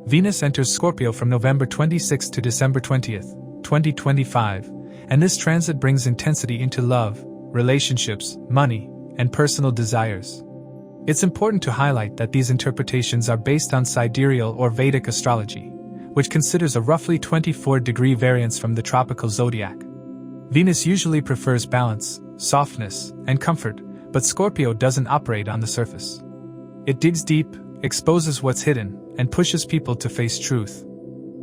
Venus enters Scorpio from November 26 to December 20th, 2025, and this transit brings intensity into love, relationships, money, and personal desires. It's important to highlight that these interpretations are based on Sidereal or Vedic astrology, which considers a roughly 24-degree variance from the tropical zodiac. Venus usually prefers balance, softness, and comfort, but Scorpio doesn't operate on the surface. It digs deep, exposes what's hidden, and pushes people to face truth.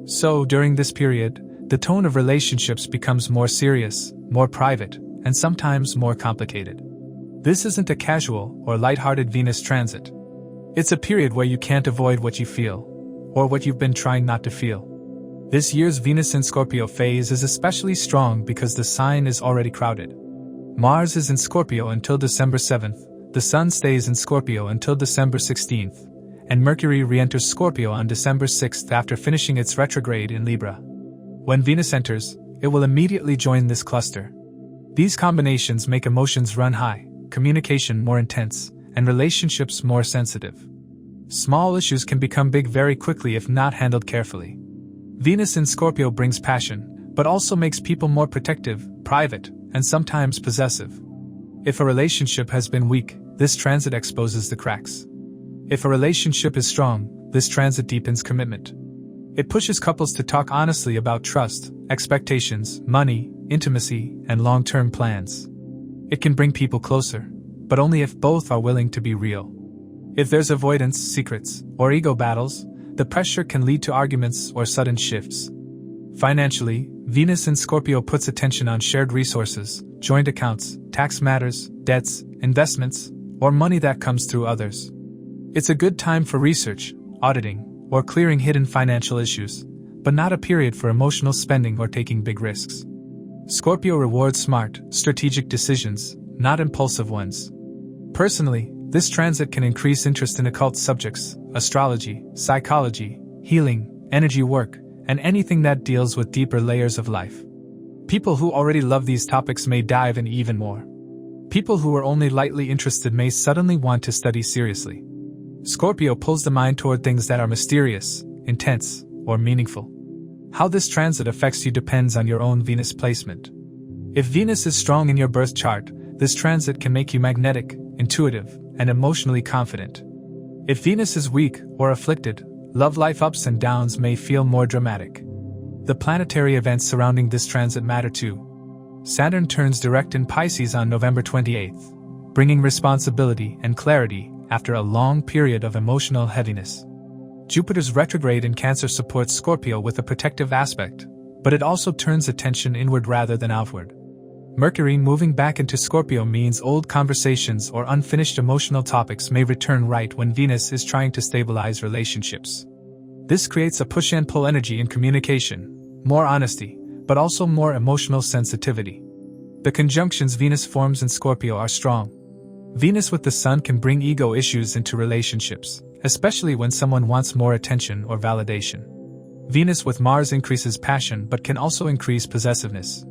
So, during this period, the tone of relationships becomes more serious, more private, and sometimes more complicated. This isn't a casual or lighthearted Venus transit. It's a period where you can't avoid what you feel, or what you've been trying not to feel. This year's Venus in Scorpio phase is especially strong because the sign is already crowded. Mars is in Scorpio until December 7th, the Sun stays in Scorpio until December 16th, and Mercury re-enters Scorpio on December 6th after finishing its retrograde in Libra. When Venus enters, it will immediately join this cluster. These combinations make emotions run high, communication more intense, and relationships more sensitive. Small issues can become big very quickly if not handled carefully. Venus in Scorpio brings passion, but also makes people more protective, private, and sometimes possessive. If a relationship has been weak, this transit exposes the cracks. If a relationship is strong, this transit deepens commitment. It pushes couples to talk honestly about trust, expectations, money, intimacy, and long-term plans. It can bring people closer, but only if both are willing to be real. If there's avoidance, secrets, or ego battles, the pressure can lead to arguments or sudden shifts. Financially, Venus in Scorpio puts attention on shared resources, joint accounts, tax matters, debts, investments, or money that comes through others. It's a good time for research, auditing, or clearing hidden financial issues, but not a period for emotional spending or taking big risks. Scorpio rewards smart, strategic decisions, not impulsive ones. Personally, this transit can increase interest in occult subjects, astrology, psychology, healing, energy work, and anything that deals with deeper layers of life. People who already love these topics may dive in even more. People who are only lightly interested may suddenly want to study seriously. Scorpio pulls the mind toward things that are mysterious, intense, or meaningful. How this transit affects you depends on your own Venus placement. If Venus is strong in your birth chart, this transit can make you magnetic, intuitive, and emotionally confident. If Venus is weak or afflicted, love life ups and downs may feel more dramatic. The planetary events surrounding this transit matter too. Saturn turns direct in Pisces on November 28th, bringing responsibility and clarity after a long period of emotional heaviness. Jupiter's retrograde in Cancer supports Scorpio with a protective aspect, but it also turns attention inward rather than outward. Mercury moving back into Scorpio means old conversations or unfinished emotional topics may return right when Venus is trying to stabilize relationships. This creates a push and pull energy in communication, more honesty, but also more emotional sensitivity. The conjunctions Venus forms in Scorpio are strong. Venus with the Sun can bring ego issues into relationships, especially when someone wants more attention or validation. Venus with Mars increases passion but can also increase possessiveness.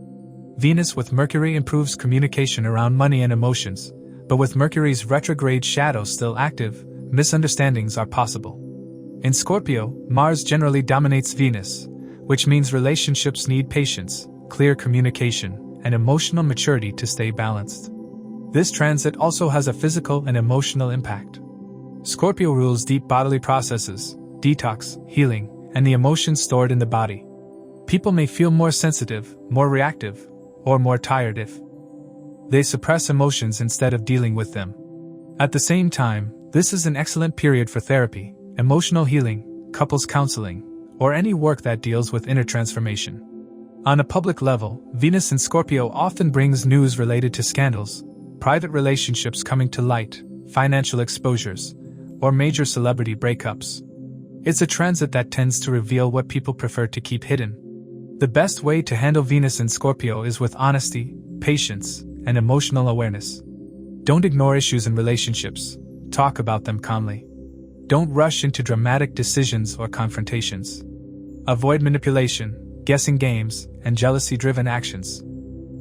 Venus with Mercury improves communication around money and emotions, but with Mercury's retrograde shadow still active, misunderstandings are possible. In Scorpio, Mars generally dominates Venus, which means relationships need patience, clear communication, and emotional maturity to stay balanced. This transit also has a physical and emotional impact. Scorpio rules deep bodily processes, detox, healing, and the emotions stored in the body. People may feel more sensitive, more reactive, or more tired if they suppress emotions instead of dealing with them. At the same time, this is an excellent period for therapy, emotional healing, couples counseling, or any work that deals with inner transformation. On a public level, Venus in Scorpio often brings news related to scandals, private relationships coming to light, financial exposures, or major celebrity breakups. It's a transit that tends to reveal what people prefer to keep hidden. The best way to handle Venus in Scorpio is with honesty, patience, and emotional awareness. Don't ignore issues in relationships. Talk about them calmly. Don't rush into dramatic decisions or confrontations. Avoid manipulation, guessing games, and jealousy-driven actions.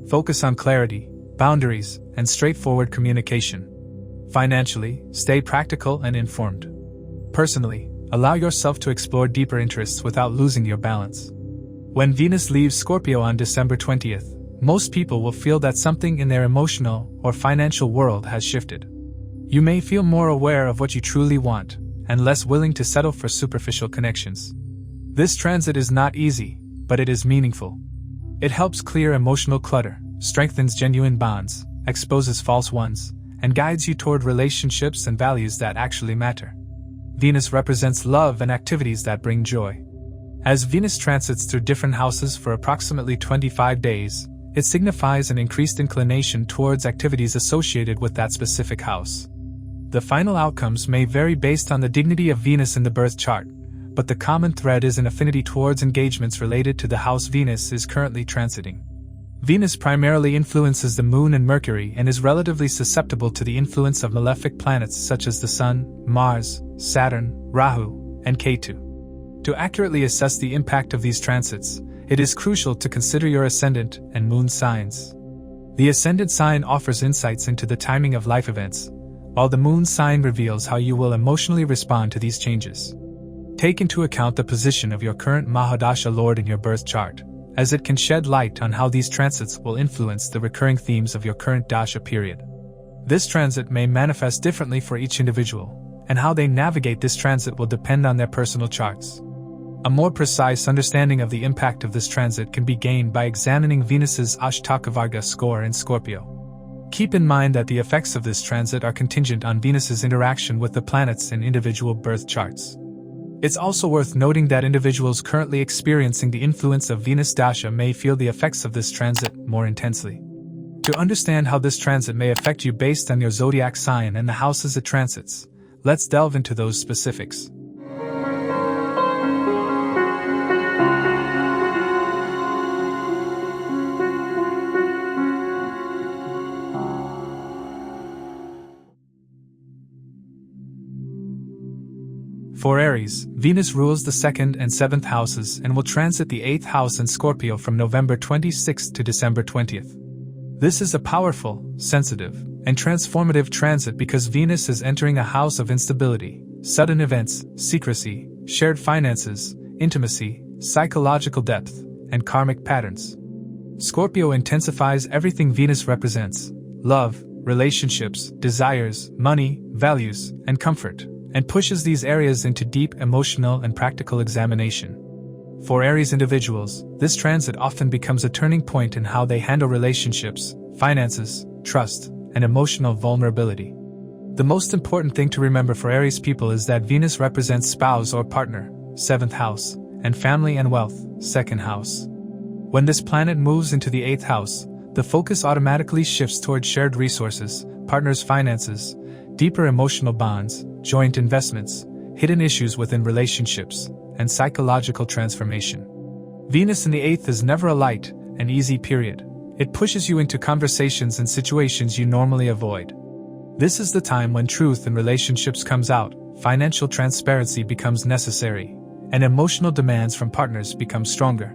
Focus on clarity, boundaries, and straightforward communication. Financially, stay practical and informed. Personally, Allow yourself to explore deeper interests without losing your balance. When Venus leaves Scorpio on December 20th, most people will feel that something in their emotional or financial world has shifted. You may feel more aware of what you truly want, and less willing to settle for superficial connections. This transit is not easy, but it is meaningful. It helps clear emotional clutter, strengthens genuine bonds, exposes false ones, and guides you toward relationships and values that actually matter. Venus represents love and activities that bring joy. As Venus transits through different houses for approximately 25 days, it signifies an increased inclination towards activities associated with that specific house. The final outcomes may vary based on the dignity of Venus in the birth chart, but the common thread is an affinity towards engagements related to the house Venus is currently transiting. Venus primarily influences the Moon and Mercury and is relatively susceptible to the influence of malefic planets such as the Sun, Mars, Saturn, Rahu, and Ketu. To accurately assess the impact of these transits, it is crucial to consider your ascendant and moon signs. The ascendant sign offers insights into the timing of life events, while the moon sign reveals how you will emotionally respond to these changes. Take into account the position of your current Mahadasha Lord in your birth chart, as it can shed light on how these transits will influence the recurring themes of your current Dasha period. This transit may manifest differently for each individual, and how they navigate this transit will depend on their personal charts. A more precise understanding of the impact of this transit can be gained by examining Venus's Ashtakavarga score in Scorpio. Keep in mind that the effects of this transit are contingent on Venus's interaction with the planets in individual birth charts. It's also worth noting that individuals currently experiencing the influence of Venus Dasha may feel the effects of this transit more intensely. To understand how this transit may affect you based on your zodiac sign and the houses it transits, let's delve into those specifics. For Aries, Venus rules the 2nd and 7th houses and will transit the 8th house in Scorpio from November 26th to December 20th. This is a powerful, sensitive, and transformative transit because Venus is entering a house of instability, sudden events, secrecy, shared finances, intimacy, psychological depth, and karmic patterns. Scorpio intensifies everything Venus represents: love, relationships, desires, money, values, and comfort, and pushes these areas into deep emotional and practical examination. For Aries individuals, this transit often becomes a turning point in how they handle relationships, finances, trust, and emotional vulnerability. The most important thing to remember for Aries people is that Venus represents spouse or partner, 7th house, and family and wealth, 2nd house. When this planet moves into the 8th house, the focus automatically shifts toward shared resources, partners' finances, deeper emotional bonds, joint investments, hidden issues within relationships, and psychological transformation. Venus in the 8th is never a light and easy period. It pushes you into conversations and situations you normally avoid. This is the time when truth in relationships comes out, financial transparency becomes necessary, and emotional demands from partners become stronger.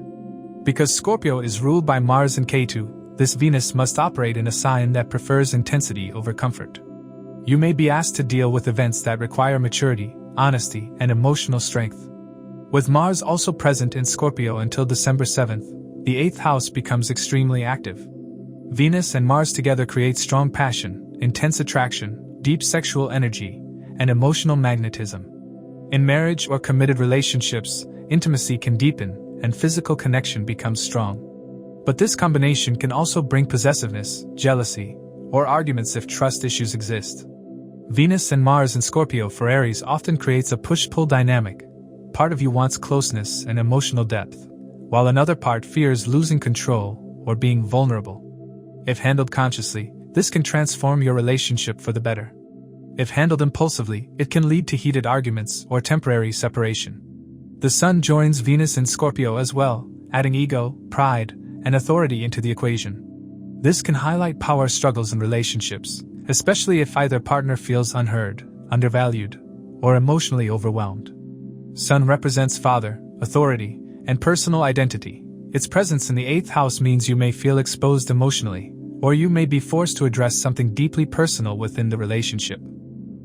Because Scorpio is ruled by Mars and Ketu, this Venus must operate in a sign that prefers intensity over comfort. You may be asked to deal with events that require maturity, honesty, and emotional strength. With Mars also present in Scorpio until December 7th, the 8th house becomes extremely active. Venus and Mars together create strong passion, intense attraction, deep sexual energy, and emotional magnetism. In marriage or committed relationships, intimacy can deepen, and physical connection becomes strong. But this combination can also bring possessiveness, jealousy, or arguments if trust issues exist. Venus and Mars in Scorpio for Aries often creates a push-pull dynamic. Part of you wants closeness and emotional depth, while another part fears losing control or being vulnerable. If handled consciously, this can transform your relationship for the better. If handled impulsively, it can lead to heated arguments or temporary separation. The Sun joins Venus in Scorpio as well, adding ego, pride, and authority into the equation. This can highlight power struggles in relationships, especially if either partner feels unheard, undervalued, or emotionally overwhelmed. Sun represents father, authority, and personal identity. Its presence in the 8th house means you may feel exposed emotionally, or you may be forced to address something deeply personal within the relationship.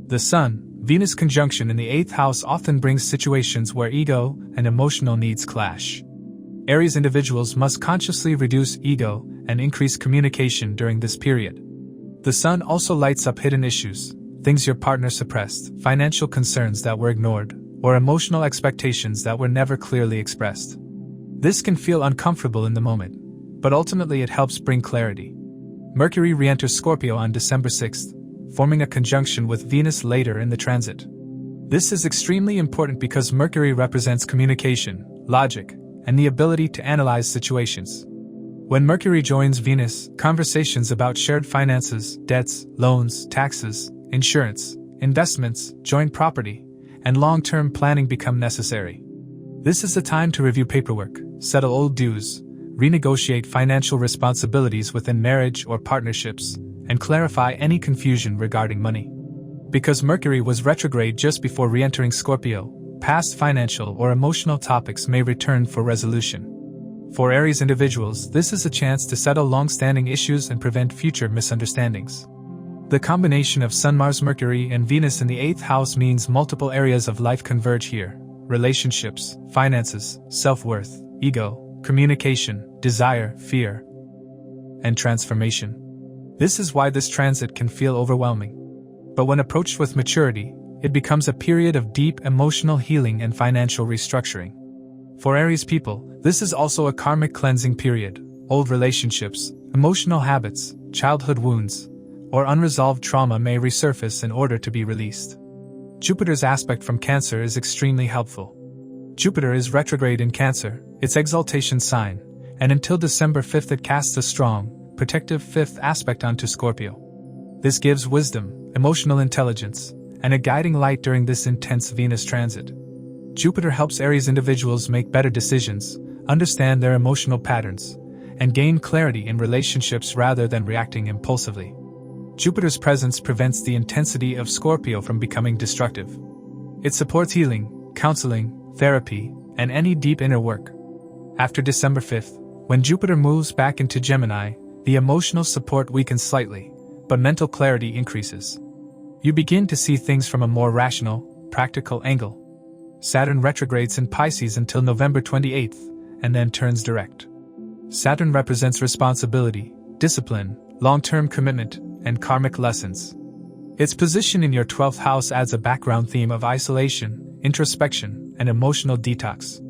The Sun, Venus conjunction in the 8th house often brings situations where ego and emotional needs clash. Aries individuals must consciously reduce ego and increase communication during this period. The Sun also lights up hidden issues, things your partner suppressed, financial concerns that were ignored, or emotional expectations that were never clearly expressed. This can feel uncomfortable in the moment, but ultimately it helps bring clarity. Mercury re-enters Scorpio on December 6th, forming a conjunction with Venus later in the transit. This is extremely important because Mercury represents communication, logic, and the ability to analyze situations. When Mercury joins Venus, conversations about shared finances, debts, loans, taxes, insurance, investments, joint property, and long-term planning become necessary. This is the time to review paperwork, settle old dues, renegotiate financial responsibilities within marriage or partnerships, and clarify any confusion regarding money. Because Mercury was retrograde just before re-entering Scorpio, past financial or emotional topics may return for resolution. For Aries individuals, this is a chance to settle long-standing issues and prevent future misunderstandings. The combination of Sun, Mars, Mercury, and Venus in the 8th house means multiple areas of life converge here: relationships, finances, self-worth, ego, communication, desire, fear, and transformation. This is why this transit can feel overwhelming. But when approached with maturity, it becomes a period of deep emotional healing and financial restructuring. For Aries people, this is also a karmic cleansing period. Old relationships, emotional habits, childhood wounds, or unresolved trauma may resurface in order to be released. Jupiter's aspect from Cancer is extremely helpful. Jupiter is retrograde in Cancer, its exaltation sign, and until December 5th it casts a strong, protective 5th aspect onto Scorpio. This gives wisdom, emotional intelligence, and a guiding light during this intense Venus transit. Jupiter helps Aries individuals make better decisions, understand their emotional patterns, and gain clarity in relationships rather than reacting impulsively. Jupiter's presence prevents the intensity of Scorpio from becoming destructive. It supports healing, counseling, therapy, and any deep inner work. After December 5th, when Jupiter moves back into Gemini, the emotional support weakens slightly, but mental clarity increases. You begin to see things from a more rational, practical angle. Saturn retrogrades in Pisces until November 28th, and then turns direct. Saturn represents responsibility, discipline, long-term commitment, and karmic lessons. Its position in your 12th house adds a background theme of isolation, introspection, and emotional detox.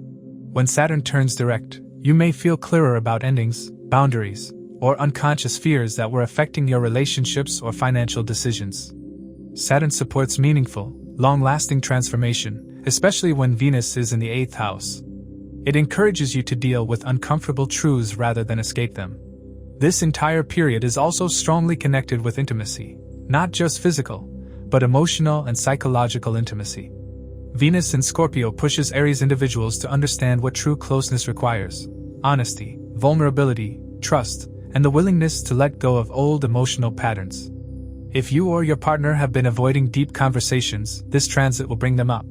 When Saturn turns direct, you may feel clearer about endings, boundaries, or unconscious fears that were affecting your relationships or financial decisions. Saturn supports meaningful, long-lasting transformation, especially when Venus is in the 8th house. It encourages you to deal with uncomfortable truths rather than escape them. This entire period is also strongly connected with intimacy, not just physical, but emotional and psychological intimacy. Venus in Scorpio pushes Aries individuals to understand what true closeness requires: honesty, vulnerability, trust, and the willingness to let go of old emotional patterns. If you or your partner have been avoiding deep conversations, this transit will bring them up.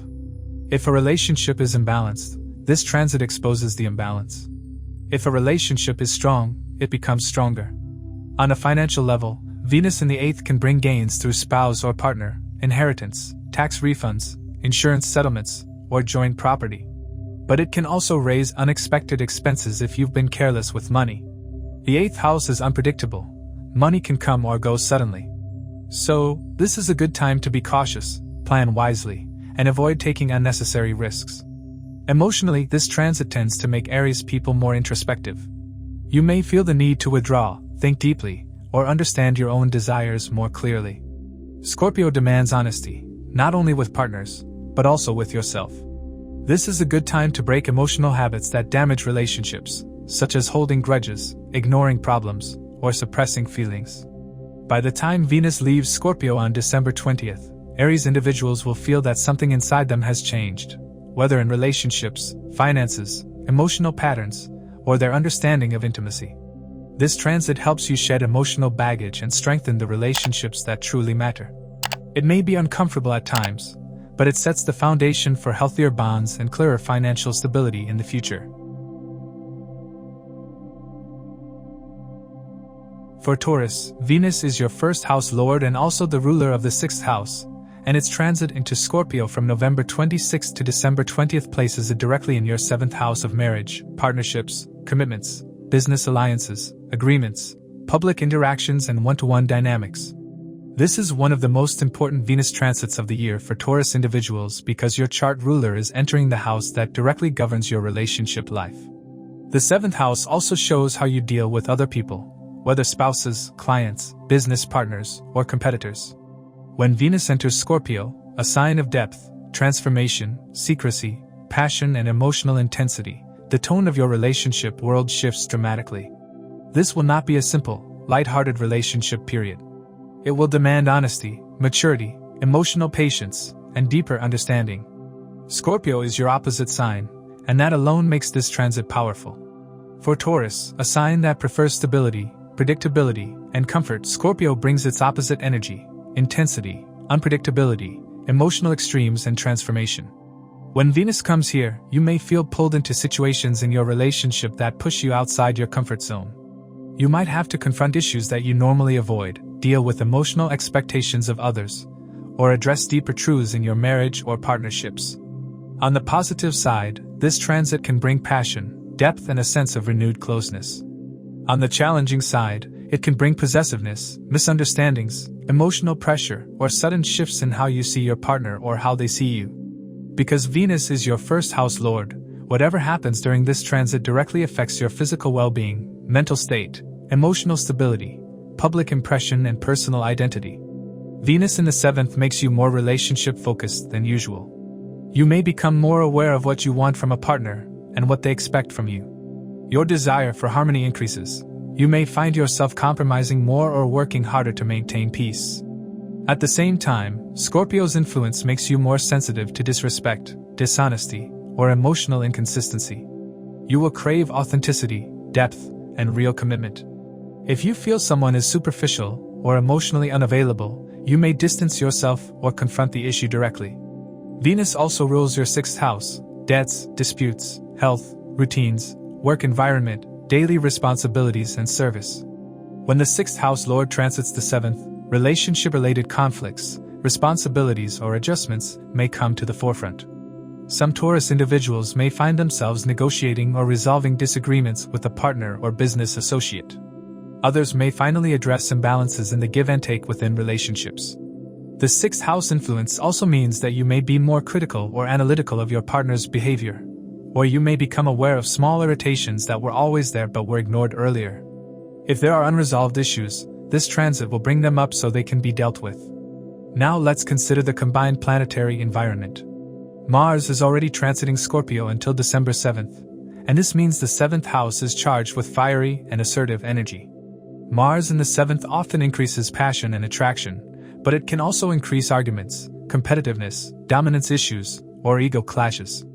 If a relationship is imbalanced, this transit exposes the imbalance. If a relationship is strong, it becomes stronger. On a financial level, Venus in the 8th can bring gains through spouse or partner, inheritance, tax refunds, insurance settlements, or joint property. But it can also raise unexpected expenses if you've been careless with money. The 8th house is unpredictable. Money can come or go suddenly. So, this is a good time to be cautious, plan wisely, and avoid taking unnecessary risks. Emotionally, this transit tends to make Aries people more introspective. You may feel the need to withdraw, think deeply, or understand your own desires more clearly. Scorpio demands honesty, not only with partners, but also with yourself. This is a good time to break emotional habits that damage relationships, such as holding grudges, ignoring problems, or suppressing feelings. By the time Venus leaves Scorpio on December 20th, Aries individuals will feel that something inside them has changed, whether in relationships, finances, emotional patterns, or their understanding of intimacy. This transit helps you shed emotional baggage and strengthen the relationships that truly matter. It may be uncomfortable at times, but it sets the foundation for healthier bonds and clearer financial stability in the future. For Taurus, Venus is your first house lord and also the ruler of the 6th house, and its transit into Scorpio from November 26th to December 20th places it directly in your 7th house of marriage, partnerships, commitments, business alliances, agreements, public interactions, and one-to-one dynamics. This is one of the most important Venus transits of the year for Taurus individuals because your chart ruler is entering the house that directly governs your relationship life. The 7th house also shows how you deal with other people, whether spouses, clients, business partners, or competitors. When Venus enters Scorpio, a sign of depth, transformation, secrecy, passion, and emotional intensity, the tone of your relationship world shifts dramatically. This will not be a simple, light-hearted relationship period. It will demand honesty, maturity, emotional patience, and deeper understanding. Scorpio is your opposite sign, and that alone makes this transit powerful. For Taurus, a sign that prefers stability, predictability, and comfort, Scorpio brings its opposite energy, intensity, unpredictability, emotional extremes, and transformation. When Venus comes here, you may feel pulled into situations in your relationship that push you outside your comfort zone. You might have to confront issues that you normally avoid, deal with emotional expectations of others, or address deeper truths in your marriage or partnerships. On the positive side, this transit can bring passion, depth, and a sense of renewed closeness. On the challenging side, it can bring possessiveness, misunderstandings, emotional pressure, or sudden shifts in how you see your partner or how they see you. Because Venus is your first house lord, whatever happens during this transit directly affects your physical well-being, mental state, emotional stability, public impression, and personal identity. Venus in the 7th makes you more relationship-focused than usual. You may become more aware of what you want from a partner and what they expect from you. Your desire for harmony increases. You may find yourself compromising more or working harder to maintain peace. At the same time, Scorpio's influence makes you more sensitive to disrespect, dishonesty, or emotional inconsistency. You will crave authenticity, depth, and real commitment. If you feel someone is superficial or emotionally unavailable, you may distance yourself or confront the issue directly. Venus also rules your 6th house: debts, disputes, health, routines, work environment, daily responsibilities, and service. When the 6th house lord transits the 7th, relationship-related conflicts, responsibilities, or adjustments may come to the forefront. Some Taurus individuals may find themselves negotiating or resolving disagreements with a partner or business associate. Others may finally address imbalances in the give and take within relationships. The 6th house influence also means that you may be more critical or analytical of your partner's behavior, or you may become aware of small irritations that were always there but were ignored earlier. If there are unresolved issues, this transit will bring them up so they can be dealt with. Now let's consider the combined planetary environment. Mars is already transiting Scorpio until December 7th, and this means the 7th house is charged with fiery and assertive energy. Mars in the 7th often increases passion and attraction, but it can also increase arguments, competitiveness, dominance issues, or ego clashes.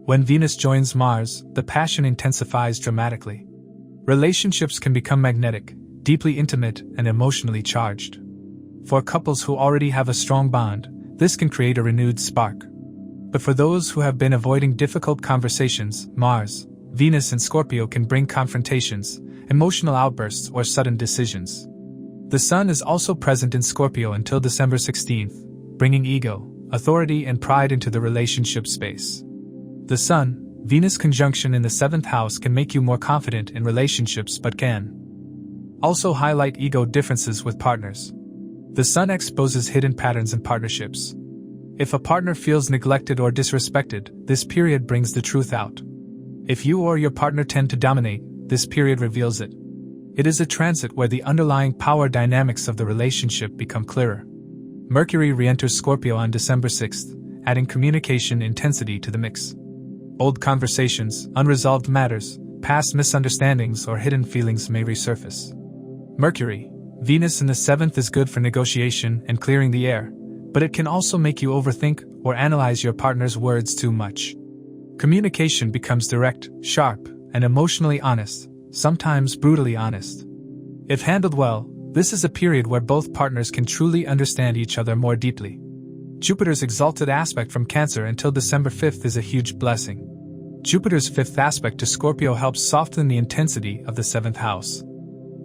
When Venus joins Mars, the passion intensifies dramatically. Relationships can become magnetic, deeply intimate, and emotionally charged. For couples who already have a strong bond, this can create a renewed spark. But for those who have been avoiding difficult conversations, Mars, Venus, and Scorpio can bring confrontations, emotional outbursts, or sudden decisions. The Sun is also present in Scorpio until December 16th, bringing ego, authority, and pride into the relationship space. The Sun, Venus conjunction in the 7th house can make you more confident in relationships but can also highlight ego differences with partners. The Sun exposes hidden patterns in partnerships. If a partner feels neglected or disrespected, this period brings the truth out. If you or your partner tend to dominate, this period reveals it. It is a transit where the underlying power dynamics of the relationship become clearer. Mercury re-enters Scorpio on December 6th, adding communication intensity to the mix. Old conversations, unresolved matters, past misunderstandings, or hidden feelings may resurface. Mercury, Venus in the 7th is good for negotiation and clearing the air, but it can also make you overthink or analyze your partner's words too much. Communication becomes direct, sharp, and emotionally honest, sometimes brutally honest. If handled well, this is a period where both partners can truly understand each other more deeply. Jupiter's exalted aspect from Cancer until December 5th is a huge blessing. Jupiter's 5th aspect to Scorpio helps soften the intensity of the 7th house.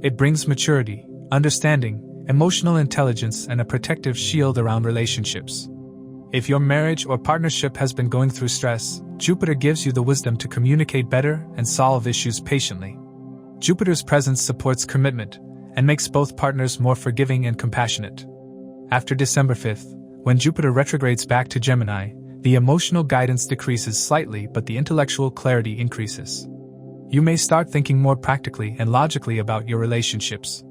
It brings maturity, understanding, emotional intelligence, and a protective shield around relationships. If your marriage or partnership has been going through stress, Jupiter gives you the wisdom to communicate better and solve issues patiently. Jupiter's presence supports commitment and makes both partners more forgiving and compassionate. After December 5th, when Jupiter retrogrades back to Gemini, the emotional guidance decreases slightly but the intellectual clarity increases. You may start thinking more practically and logically about your relationships.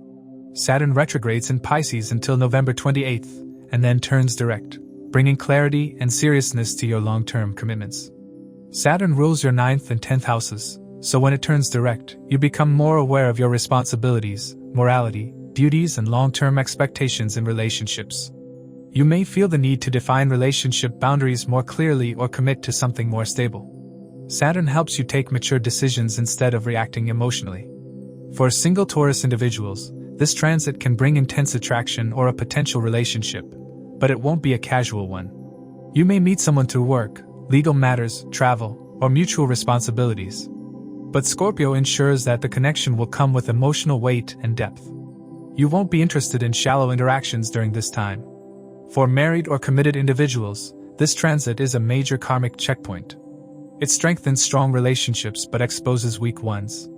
Saturn retrogrades in Pisces until November 28th, and then turns direct, bringing clarity and seriousness to your long-term commitments. Saturn rules your 9th and 10th houses, so when it turns direct, you become more aware of your responsibilities, morality, duties and long-term expectations in relationships. You may feel the need to define relationship boundaries more clearly or commit to something more stable. Saturn helps you take mature decisions instead of reacting emotionally. For single Taurus individuals, this transit can bring intense attraction or a potential relationship, but it won't be a casual one. You may meet someone through work, legal matters, travel, or mutual responsibilities. But Scorpio ensures that the connection will come with emotional weight and depth. You won't be interested in shallow interactions during this time. For married or committed individuals, this transit is a major karmic checkpoint. It strengthens strong relationships but exposes weak ones.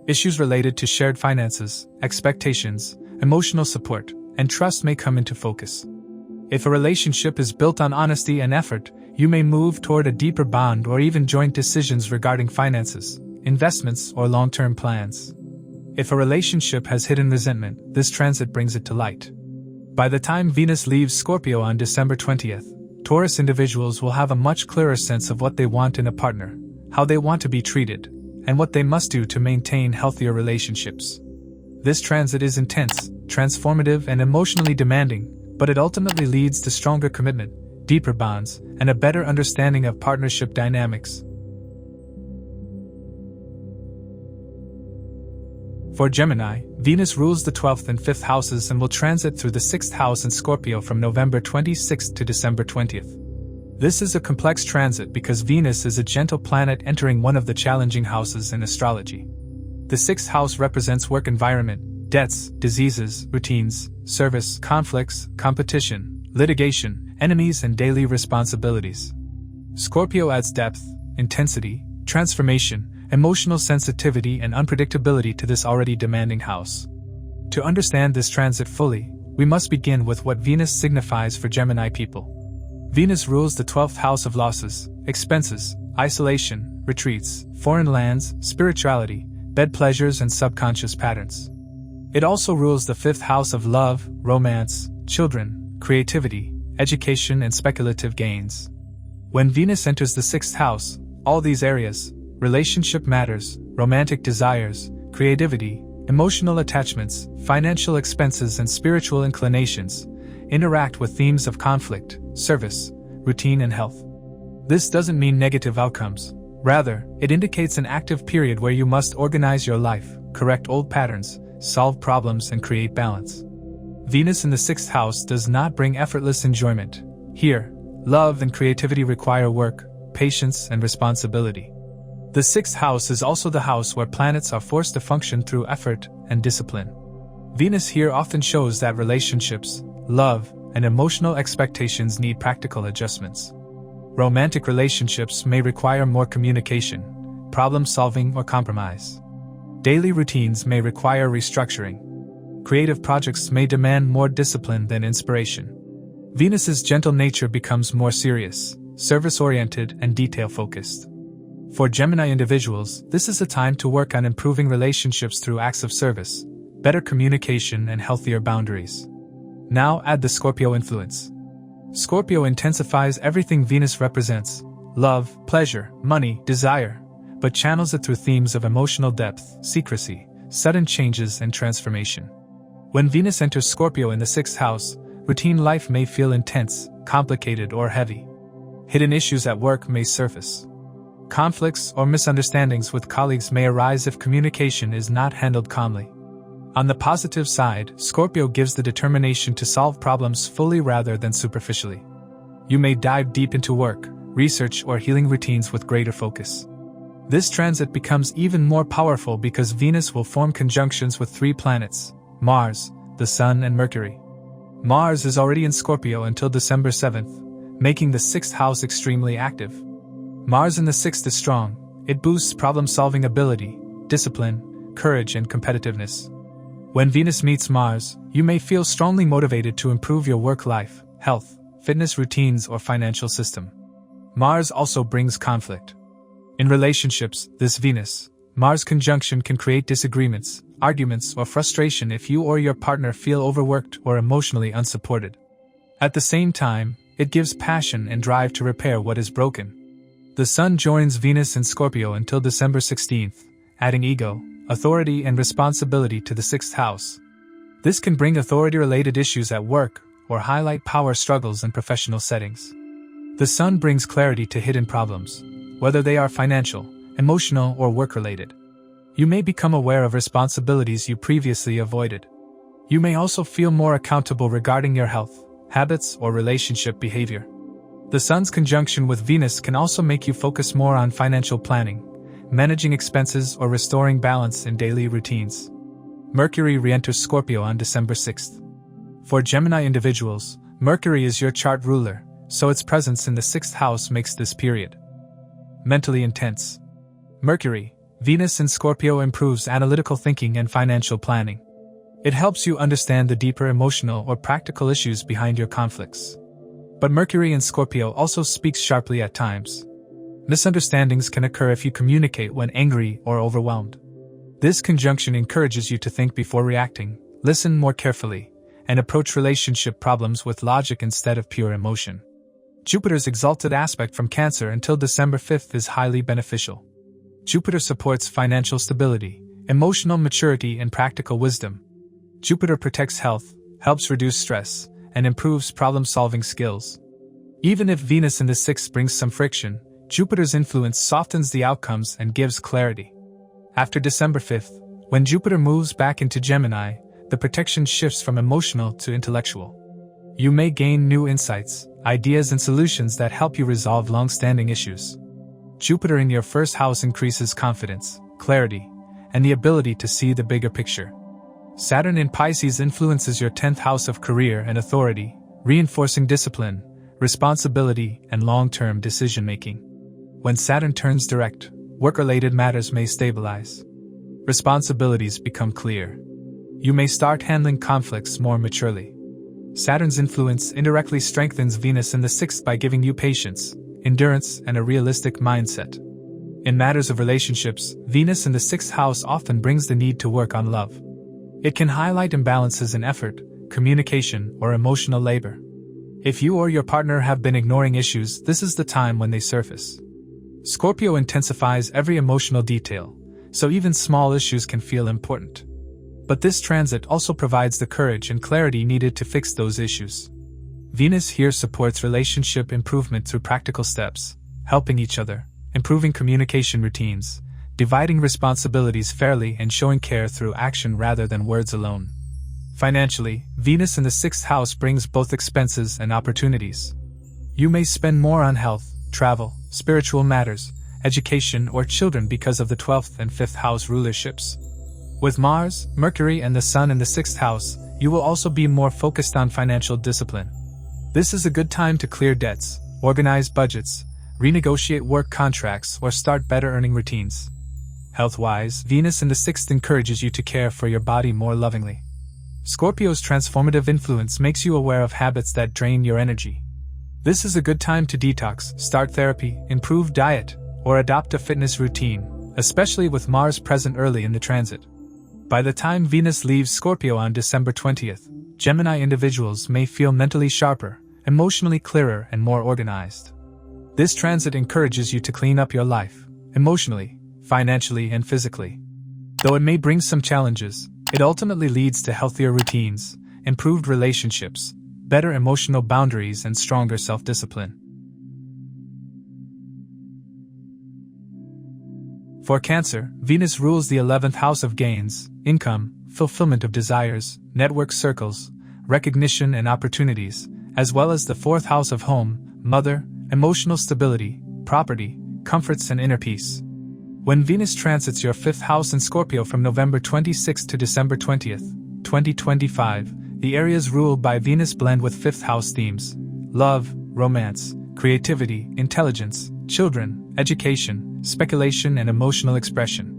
Issues related to shared finances, expectations, emotional support, and trust may come into focus. If a relationship is built on honesty and effort, you may move toward a deeper bond or even joint decisions regarding finances, investments, or long-term plans. If a relationship has hidden resentment, this transit brings it to light. By the time Venus leaves Scorpio on December 20th, Taurus individuals will have a much clearer sense of what they want in a partner, how they want to be treated, and what they must do to maintain healthier relationships. This transit is intense, transformative, and emotionally demanding, but it ultimately leads to stronger commitment, deeper bonds, and a better understanding of partnership dynamics. For Gemini, Venus rules the 12th and 5th houses and will transit through the 6th house in Scorpio from November 26th to December 20th. This is a complex transit because Venus is a gentle planet entering one of the challenging houses in astrology. The 6th house represents work environment, debts, diseases, routines, service, conflicts, competition, litigation, enemies, and daily responsibilities. Scorpio adds depth, intensity, transformation, emotional sensitivity, and unpredictability to this already demanding house. To understand this transit fully, we must begin with what Venus signifies for Gemini people. Venus rules the 12th house of losses, expenses, isolation, retreats, foreign lands, spirituality, bed pleasures, and subconscious patterns. It also rules the 5th house of love, romance, children, creativity, education, and speculative gains. When Venus enters the 6th house, all these areas, relationship matters, romantic desires, creativity, emotional attachments, financial expenses, and spiritual inclinations, interact with themes of conflict, service, routine, and health. This doesn't mean negative outcomes. Rather, it indicates an active period where you must organize your life, correct old patterns, solve problems, and create balance. Venus in the 6th house does not bring effortless enjoyment. Here, love and creativity require work, patience, and responsibility. The 6th house is also the house where planets are forced to function through effort and discipline. Venus here often shows that relationships, love, and emotional expectations need practical adjustments. Romantic relationships may require more communication, problem-solving, or compromise. Daily routines may require restructuring. Creative projects may demand more discipline than inspiration. Venus's gentle nature becomes more serious, service-oriented, and detail-focused. For Gemini individuals, this is a time to work on improving relationships through acts of service, better communication, and healthier boundaries. Now add the Scorpio influence. Scorpio intensifies everything Venus represents: love, pleasure, money, desire, but channels it through themes of emotional depth, secrecy, sudden changes, and transformation. When Venus enters Scorpio in the 6th house, routine life may feel intense, complicated, or heavy. Hidden issues at work may surface. Conflicts or misunderstandings with colleagues may arise if communication is not handled calmly. On the positive side, Scorpio gives the determination to solve problems fully rather than superficially. You may dive deep into work, research, or healing routines with greater focus. This transit becomes even more powerful because Venus will form conjunctions with 3 planets: Mars, the Sun, and Mercury. Mars is already in Scorpio until December 7th, making the 6th house extremely active. Mars in the 6th is strong. It boosts problem-solving ability, discipline, courage, and competitiveness. When Venus meets Mars, you may feel strongly motivated to improve your work life, health, fitness routines, or financial system. Mars also brings conflict. In relationships, this Venus-Mars conjunction can create disagreements, arguments, or frustration if you or your partner feel overworked or emotionally unsupported. At the same time, it gives passion and drive to repair what is broken. The Sun joins Venus in Scorpio until December 16th, adding ego, authority, and responsibility to the 6th house. This can bring authority-related issues at work or highlight power struggles in professional settings. The Sun brings clarity to hidden problems, whether they are financial, emotional, or work-related. You may become aware of responsibilities you previously avoided. You may also feel more accountable regarding your health, habits, or relationship behavior. The Sun's conjunction with Venus can also make you focus more on financial planning, managing expenses, or restoring balance in daily routines. Mercury re-enters Scorpio on December 6th. For Gemini individuals, Mercury is your chart ruler, so its presence in the 6th house makes this period mentally intense. Mercury, Venus in Scorpio improves analytical thinking and financial planning. It helps you understand the deeper emotional or practical issues behind your conflicts. But Mercury in Scorpio also speaks sharply at times. Misunderstandings can occur if you communicate when angry or overwhelmed. This conjunction encourages you to think before reacting, listen more carefully, and approach relationship problems with logic instead of pure emotion. Jupiter's exalted aspect from Cancer until December 5th is highly beneficial. Jupiter supports financial stability, emotional maturity, and practical wisdom. Jupiter protects health, helps reduce stress, and improves problem-solving skills. Even if Venus in the 6th brings some friction, Jupiter's influence softens the outcomes and gives clarity. After December 5th, when Jupiter moves back into Gemini, the protection shifts from emotional to intellectual. You may gain new insights, ideas, and solutions that help you resolve long-standing issues. Jupiter in your 1st house increases confidence, clarity, and the ability to see the bigger picture. Saturn in Pisces influences your 10th house of career and authority, reinforcing discipline, responsibility, and long-term decision-making. When Saturn turns direct, work-related matters may stabilize. Responsibilities become clear. You may start handling conflicts more maturely. Saturn's influence indirectly strengthens Venus in the 6th by giving you patience, endurance, and a realistic mindset. In matters of relationships, Venus in the 6th house often brings the need to work on love. It can highlight imbalances in effort, communication, or emotional labor. If you or your partner have been ignoring issues, this is the time when they surface. Scorpio intensifies every emotional detail, so even small issues can feel important. But this transit also provides the courage and clarity needed to fix those issues. Venus here supports relationship improvement through practical steps, helping each other, improving communication routines, dividing responsibilities fairly, and showing care through action rather than words alone. Financially, Venus in the 6th house brings both expenses and opportunities. You may spend more on health, travel, spiritual matters, education, or children because of the 12th and 5th house rulerships. With Mars, Mercury, and the Sun in the 6th house, you will also be more focused on financial discipline. This is a good time to clear debts, organize budgets, renegotiate work contracts, or start better earning routines. Health-wise, Venus in the 6th encourages you to care for your body more lovingly. Scorpio's transformative influence makes you aware of habits that drain your energy. This is a good time to detox, start therapy, improve diet, or adopt a fitness routine, especially with Mars present early in the transit. By the time Venus leaves Scorpio on December 20th, Gemini individuals may feel mentally sharper, emotionally clearer, and more organized. This transit encourages you to clean up your life, emotionally, financially, and physically. Though it may bring some challenges, it ultimately leads to healthier routines, improved relationships, better emotional boundaries, and stronger self-discipline. For Cancer, Venus rules the 11th house of gains, income, fulfillment of desires, network circles, recognition and opportunities, as well as the 4th house of home, mother, emotional stability, property, comforts, and inner peace. When Venus transits your 5th house in Scorpio from November 26th to December 20th, 2025, the areas ruled by Venus blend with 5th house themes: love, romance, creativity, intelligence, children, education, speculation, and emotional expression.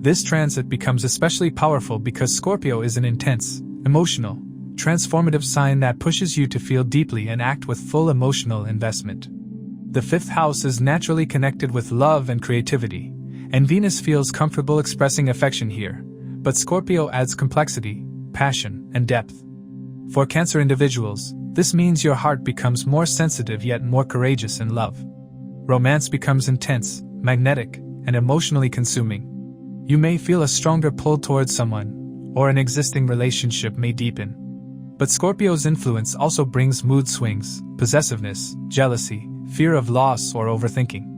This transit becomes especially powerful because Scorpio is an intense, emotional, transformative sign that pushes you to feel deeply and act with full emotional investment. The 5th house is naturally connected with love and creativity, and Venus feels comfortable expressing affection here, but Scorpio adds complexity, passion, and depth. For Cancer individuals, this means your heart becomes more sensitive yet more courageous in love. Romance becomes intense, magnetic, and emotionally consuming. You may feel a stronger pull towards someone, or an existing relationship may deepen. But Scorpio's influence also brings mood swings, possessiveness, jealousy, fear of loss, or overthinking.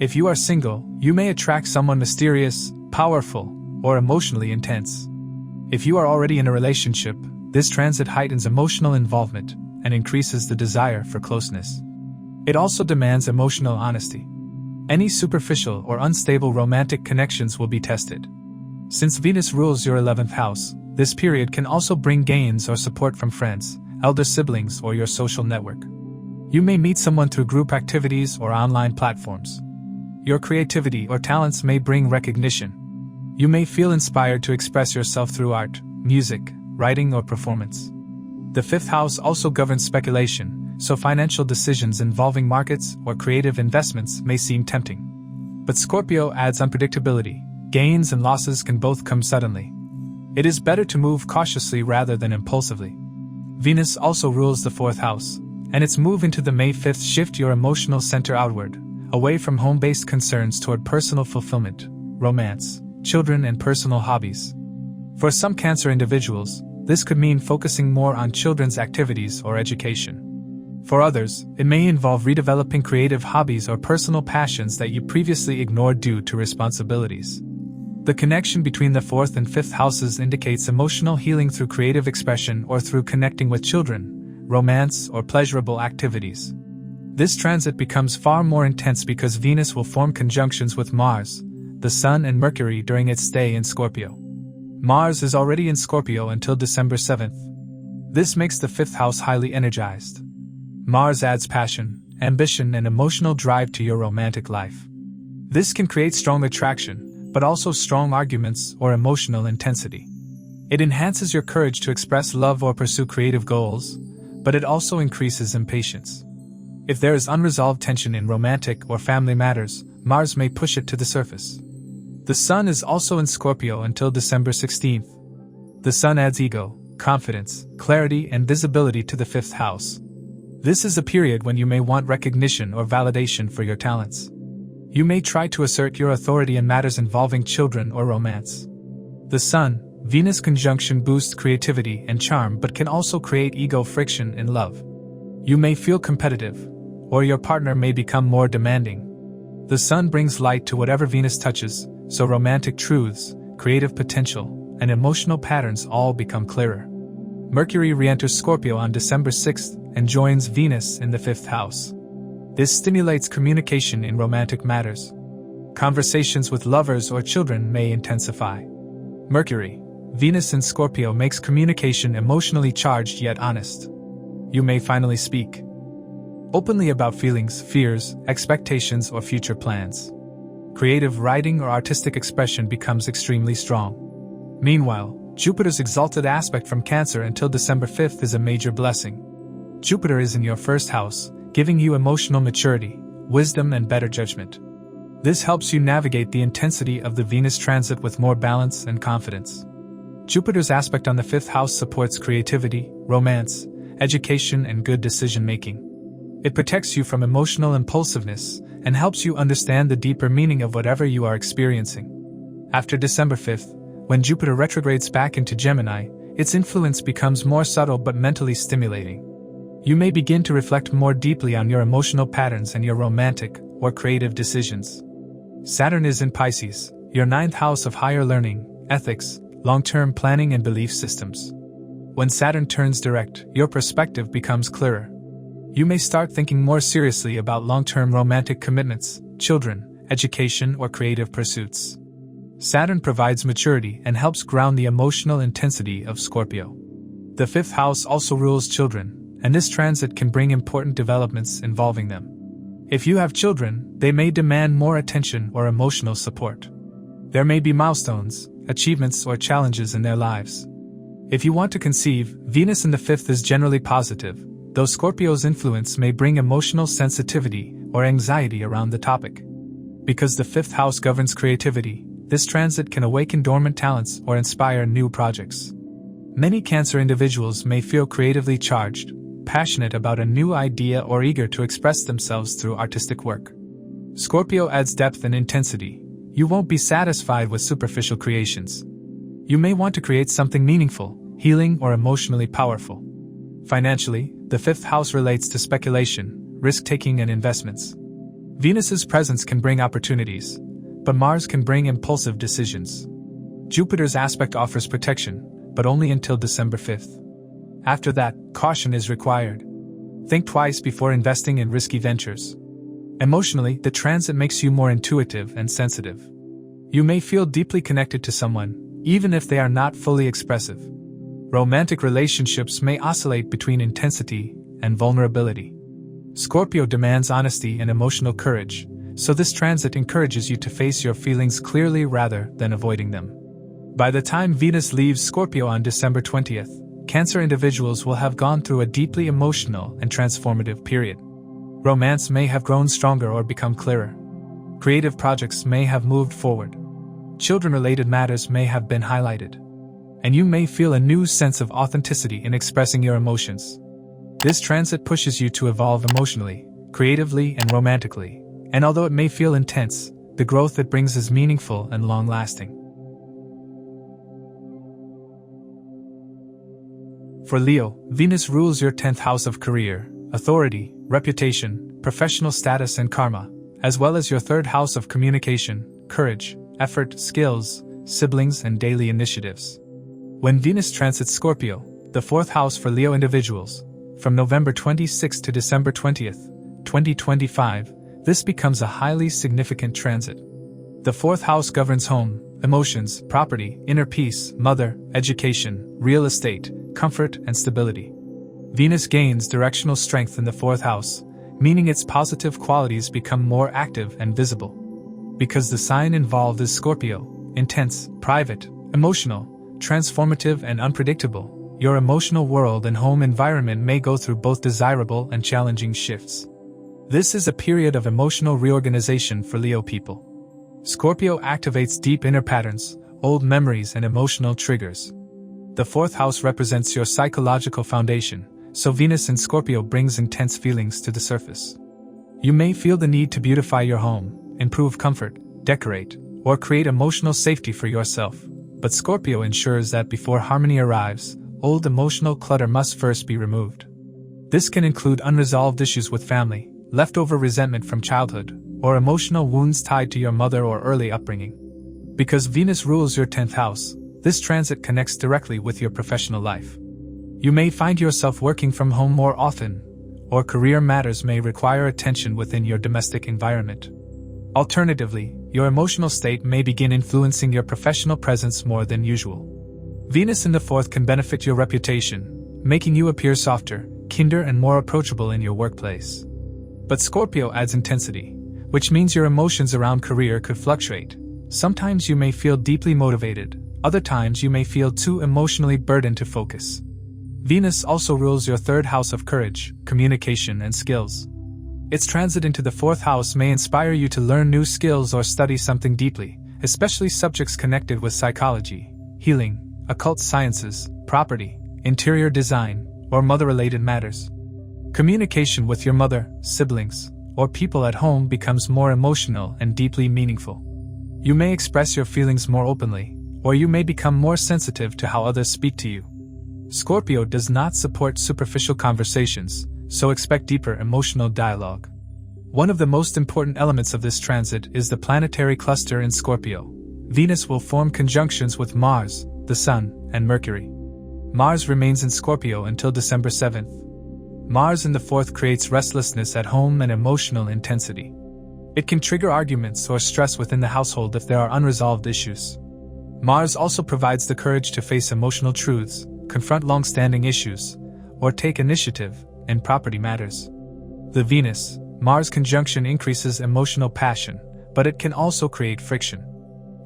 If you are single, you may attract someone mysterious, powerful, or emotionally intense. If you are already in a relationship, this transit heightens emotional involvement and increases the desire for closeness. It also demands emotional honesty. Any superficial or unstable romantic connections will be tested. Since Venus rules your 11th house, this period can also bring gains or support from friends, elder siblings, or your social network. You may meet someone through group activities or online platforms. Your creativity or talents may bring recognition. You may feel inspired to express yourself through art, music, writing, or performance. The 5th house also governs speculation, so financial decisions involving markets or creative investments may seem tempting. But Scorpio adds unpredictability. Gains and losses can both come suddenly. It is better to move cautiously rather than impulsively. Venus also rules the 4th house, and its move into the May 5th shift your emotional center outward, away from home-based concerns toward personal fulfillment, romance, children, and personal hobbies. For some Cancer individuals, this could mean focusing more on children's activities or education. For others, it may involve redeveloping creative hobbies or personal passions that you previously ignored due to responsibilities. The connection between the 4th and 5th houses indicates emotional healing through creative expression or through connecting with children, romance, or pleasurable activities. This transit becomes far more intense because Venus will form conjunctions with Mars, the Sun, and Mercury during its stay in Scorpio. Mars is already in Scorpio until December 7th. This makes the 5th house highly energized. Mars adds passion, ambition, and emotional drive to your romantic life. This can create strong attraction, but also strong arguments or emotional intensity. It enhances your courage to express love or pursue creative goals, but it also increases impatience. If there is unresolved tension in romantic or family matters, Mars may push it to the surface. The Sun is also in Scorpio until December 16th. The Sun adds ego, confidence, clarity, and visibility to the 5th house. This is a period when you may want recognition or validation for your talents. You may try to assert your authority in matters involving children or romance. The Sun-Venus conjunction boosts creativity and charm but can also create ego friction in love. You may feel competitive, or your partner may become more demanding. The Sun brings light to whatever Venus touches, so romantic truths, creative potential, and emotional patterns all become clearer. Mercury re-enters Scorpio on December 6th and joins Venus in the 5th house. This stimulates communication in romantic matters. Conversations with lovers or children may intensify. Mercury, Venus in Scorpio makes communication emotionally charged yet honest. You may finally speak openly about feelings, fears, expectations, or future plans. Creative writing or artistic expression becomes extremely strong. Meanwhile, Jupiter's exalted aspect from Cancer until December 5th is a major blessing. Jupiter is in your 1st house, giving you emotional maturity, wisdom, and better judgment. This helps you navigate the intensity of the Venus transit with more balance and confidence. Jupiter's aspect on the 5th house supports creativity, romance, education, and good decision-making. It protects you from emotional impulsiveness and helps you understand the deeper meaning of whatever you are experiencing. After December 5th, when Jupiter retrogrades back into Gemini, its influence becomes more subtle but mentally stimulating. You may begin to reflect more deeply on your emotional patterns and your romantic or creative decisions. Saturn is in Pisces, your 9th house of higher learning, ethics, long-term planning, and belief systems. When Saturn turns direct, your perspective becomes clearer. You may start thinking more seriously about long-term romantic commitments, children, education, or creative pursuits. Saturn provides maturity and helps ground the emotional intensity of Scorpio. The 5th house also rules children, and this transit can bring important developments involving them. If you have children, they may demand more attention or emotional support. There may be milestones, achievements, or challenges in their lives. If you want to conceive, Venus in the 5th is generally positive, though Scorpio's influence may bring emotional sensitivity or anxiety around the topic. Because the 5th house governs creativity, this transit can awaken dormant talents or inspire new projects. Many Cancer individuals may feel creatively charged, passionate about a new idea, or eager to express themselves through artistic work. Scorpio adds depth and intensity. You won't be satisfied with superficial creations. You may want to create something meaningful, healing, or emotionally powerful. Financially, the 5th house relates to speculation, risk-taking, and investments. Venus's presence can bring opportunities, but Mars can bring impulsive decisions. Jupiter's aspect offers protection, but only until December 5th. After that, caution is required. Think twice before investing in risky ventures. Emotionally, the transit makes you more intuitive and sensitive. You may feel deeply connected to someone, even if they are not fully expressive. Romantic relationships may oscillate between intensity and vulnerability. Scorpio demands honesty and emotional courage, so this transit encourages you to face your feelings clearly rather than avoiding them. By the time Venus leaves Scorpio on December 20th, Cancer individuals will have gone through a deeply emotional and transformative period. Romance may have grown stronger or become clearer. Creative projects may have moved forward. Children-related matters may have been highlighted. And you may feel a new sense of authenticity in expressing your emotions. This transit pushes you to evolve emotionally, creatively, and romantically, and although it may feel intense, the growth it brings is meaningful and long-lasting. For Leo, Venus rules your 10th house of career, authority, reputation, professional status, and karma, as well as your 3rd house of communication, courage, effort, skills, siblings, and daily initiatives. When Venus transits Scorpio, the 4th house for Leo individuals, from November 26 to December 20th, 2025, this becomes a highly significant transit. The 4th house governs home, emotions, property, inner peace, mother, education, real estate, comfort, and stability. Venus gains directional strength in the 4th house, meaning its positive qualities become more active and visible. Because the sign involved is Scorpio, intense, private, emotional, transformative, and unpredictable, your emotional world and home environment may go through both desirable and challenging shifts. This is a period of emotional reorganization for Leo people. Scorpio activates deep inner patterns, old memories, and emotional triggers. The 4th house represents your psychological foundation, so Venus in Scorpio brings intense feelings to the surface. You may feel the need to beautify your home, improve comfort, decorate, or create emotional safety for yourself, but Scorpio ensures that before harmony arrives, old emotional clutter must first be removed. This can include unresolved issues with family, leftover resentment from childhood, or emotional wounds tied to your mother or early upbringing. Because Venus rules your 10th house, this transit connects directly with your professional life. You may find yourself working from home more often, or career matters may require attention within your domestic environment. Alternatively, your emotional state may begin influencing your professional presence more than usual. Venus in the 4th can benefit your reputation, making you appear softer, kinder, and more approachable in your workplace. But Scorpio adds intensity, which means your emotions around career could fluctuate. Sometimes you may feel deeply motivated, other times you may feel too emotionally burdened to focus. Venus also rules your 3rd house of courage, communication, and skills. Its transit into the 4th house may inspire you to learn new skills or study something deeply, especially subjects connected with psychology, healing, occult sciences, property, interior design, or mother-related matters. Communication with your mother, siblings, or people at home becomes more emotional and deeply meaningful. You may express your feelings more openly, or you may become more sensitive to how others speak to you. Scorpio does not support superficial conversations, so expect deeper emotional dialogue. One of the most important elements of this transit is the planetary cluster in Scorpio. Venus will form conjunctions with Mars, the Sun, and Mercury. Mars remains in Scorpio until December 7th. Mars in the 4th creates restlessness at home and emotional intensity. It can trigger arguments or stress within the household if there are unresolved issues. Mars also provides the courage to face emotional truths, confront long-standing issues, or take initiative, and property matters. The Venus-Mars conjunction increases emotional passion, but it can also create friction.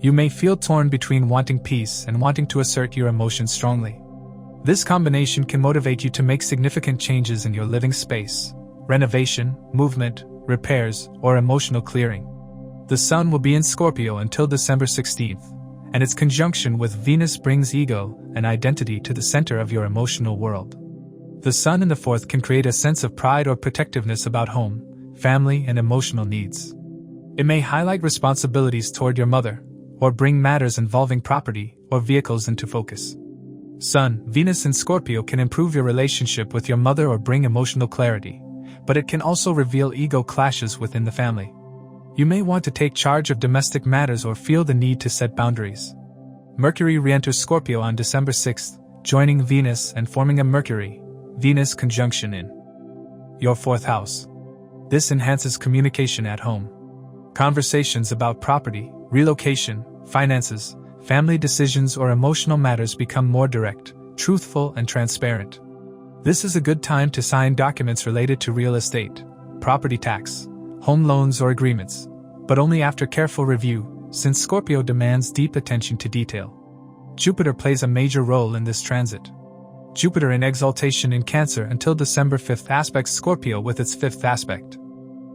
You may feel torn between wanting peace and wanting to assert your emotions strongly. This combination can motivate you to make significant changes in your living space: renovation, movement, repairs, or emotional clearing. The Sun will be in Scorpio until December 16th, and its conjunction with Venus brings ego and identity to the center of your emotional world. The Sun in the 4th can create a sense of pride or protectiveness about home, family, and emotional needs. It may highlight responsibilities toward your mother, or bring matters involving property or vehicles into focus. Sun, Venus in Scorpio can improve your relationship with your mother or bring emotional clarity, but it can also reveal ego clashes within the family. You may want to take charge of domestic matters or feel the need to set boundaries. Mercury re-enters Scorpio on December 6th, joining Venus and forming a Mercury-Venus conjunction in your 4th house. This enhances communication at home. Conversations about property, relocation, finances, family decisions, or emotional matters become more direct, truthful, and transparent. This is a good time to sign documents related to real estate, property tax, home loans, or agreements, but only after careful review, since Scorpio demands deep attention to detail. Jupiter plays a major role in this transit. Jupiter in exaltation in Cancer until December 5th aspects Scorpio with its 5th aspect.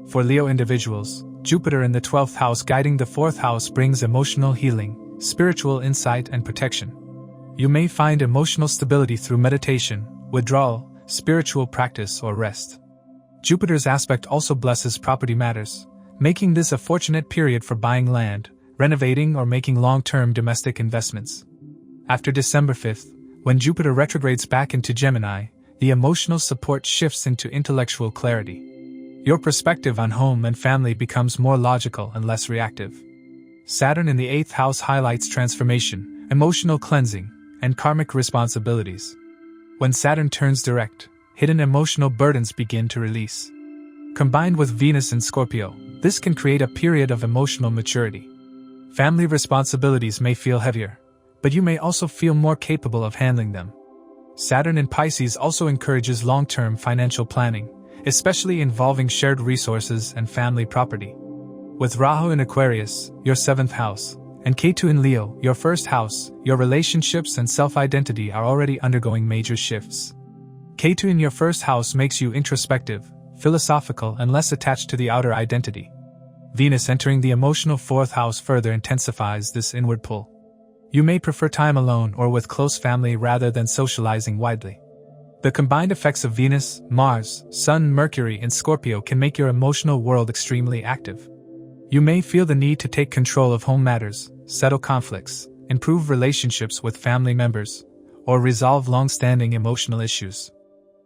For Leo individuals, Jupiter in the 12th house guiding the 4th house brings emotional healing, spiritual insight, and protection. You may find emotional stability through meditation, withdrawal, spiritual practice, or rest. Jupiter's aspect also blesses property matters, making this a fortunate period for buying land, renovating, or making long-term domestic investments. After December 5th, when Jupiter retrogrades back into Gemini, the emotional support shifts into intellectual clarity. Your perspective on home and family becomes more logical and less reactive. Saturn in the 8th house highlights transformation, emotional cleansing, and karmic responsibilities. When Saturn turns direct, hidden emotional burdens begin to release. Combined with Venus in Scorpio, this can create a period of emotional maturity. Family responsibilities may feel heavier, but you may also feel more capable of handling them. Saturn in Pisces also encourages long-term financial planning, especially involving shared resources and family property. With Rahu in Aquarius, your 7th house, and Ketu in Leo, your 1st house, your relationships and self-identity are already undergoing major shifts. Ketu in your 1st house makes you introspective, philosophical, and less attached to the outer identity. Venus entering the emotional 4th house further intensifies this inward pull. You may prefer time alone or with close family rather than socializing widely. The combined effects of Venus, Mars, Sun, Mercury, and Scorpio can make your emotional world extremely active. You may feel the need to take control of home matters, settle conflicts, improve relationships with family members, or resolve long-standing emotional issues.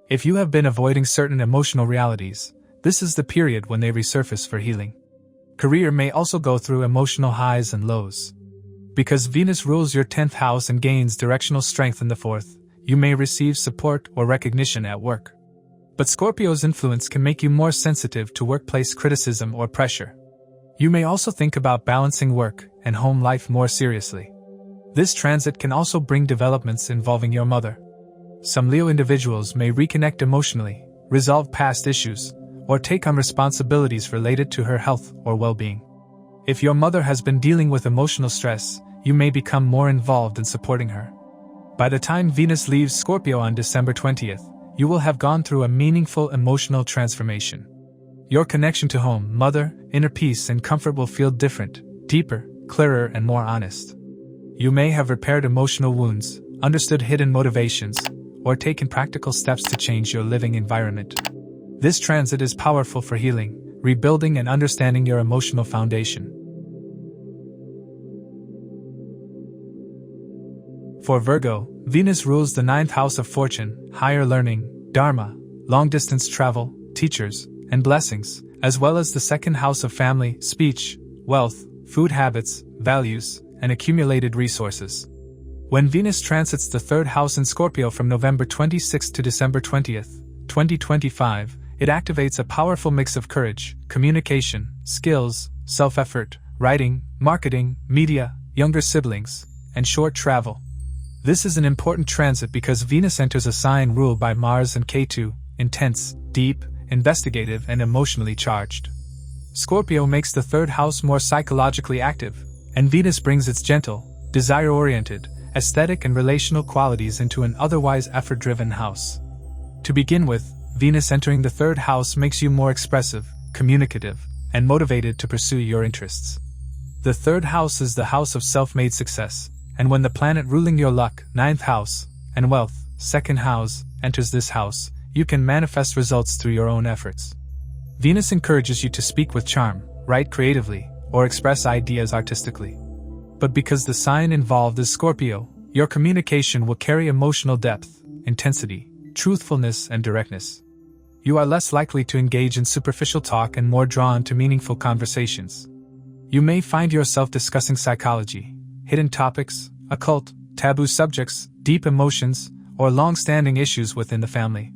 If you have been avoiding certain emotional realities, this is the period when they resurface for healing. Career may also go through emotional highs and lows. Because Venus rules your 10th house and gains directional strength in the 4th, you may receive support or recognition at work. But Scorpio's influence can make you more sensitive to workplace criticism or pressure. You may also think about balancing work and home life more seriously. This transit can also bring developments involving your mother. Some Leo individuals may reconnect emotionally, resolve past issues, or take on responsibilities related to her health or well-being. If your mother has been dealing with emotional stress, you may become more involved in supporting her. By the time Venus leaves Scorpio on December 20th, you will have gone through a meaningful emotional transformation. Your connection to home, mother, inner peace, and comfort will feel different, deeper, clearer, and more honest. You may have repaired emotional wounds, understood hidden motivations, or taken practical steps to change your living environment. This transit is powerful for healing, rebuilding, and understanding your emotional foundation. For Virgo, Venus rules the 9th house of fortune, higher learning, dharma, long-distance travel, teachers, and blessings, as well as the 2nd house of family, speech, wealth, food habits, values, and accumulated resources. When Venus transits the 3rd house in Scorpio from November 26 to December 20th, 2025, it activates a powerful mix of courage, communication, skills, self-effort, writing, marketing, media, younger siblings, and short travel. This is an important transit because Venus enters a sign ruled by Mars and Ketu, intense, deep, investigative, and emotionally charged. Scorpio makes the third house more psychologically active, and Venus brings its gentle, desire-oriented, aesthetic and relational qualities into an otherwise effort-driven house. To begin with, Venus entering the third house makes you more expressive, communicative, and motivated to pursue your interests. The third house is the house of self-made success, and when the planet ruling your luck, ninth house, and wealth, second house, enters this house, you can manifest results through your own efforts. Venus encourages you to speak with charm, write creatively, or express ideas artistically. But because the sign involved is Scorpio, your communication will carry emotional depth, intensity, truthfulness, and directness. You are less likely to engage in superficial talk and more drawn to meaningful conversations. You may find yourself discussing psychology, hidden topics, occult, taboo subjects, deep emotions, or long-standing issues within the family.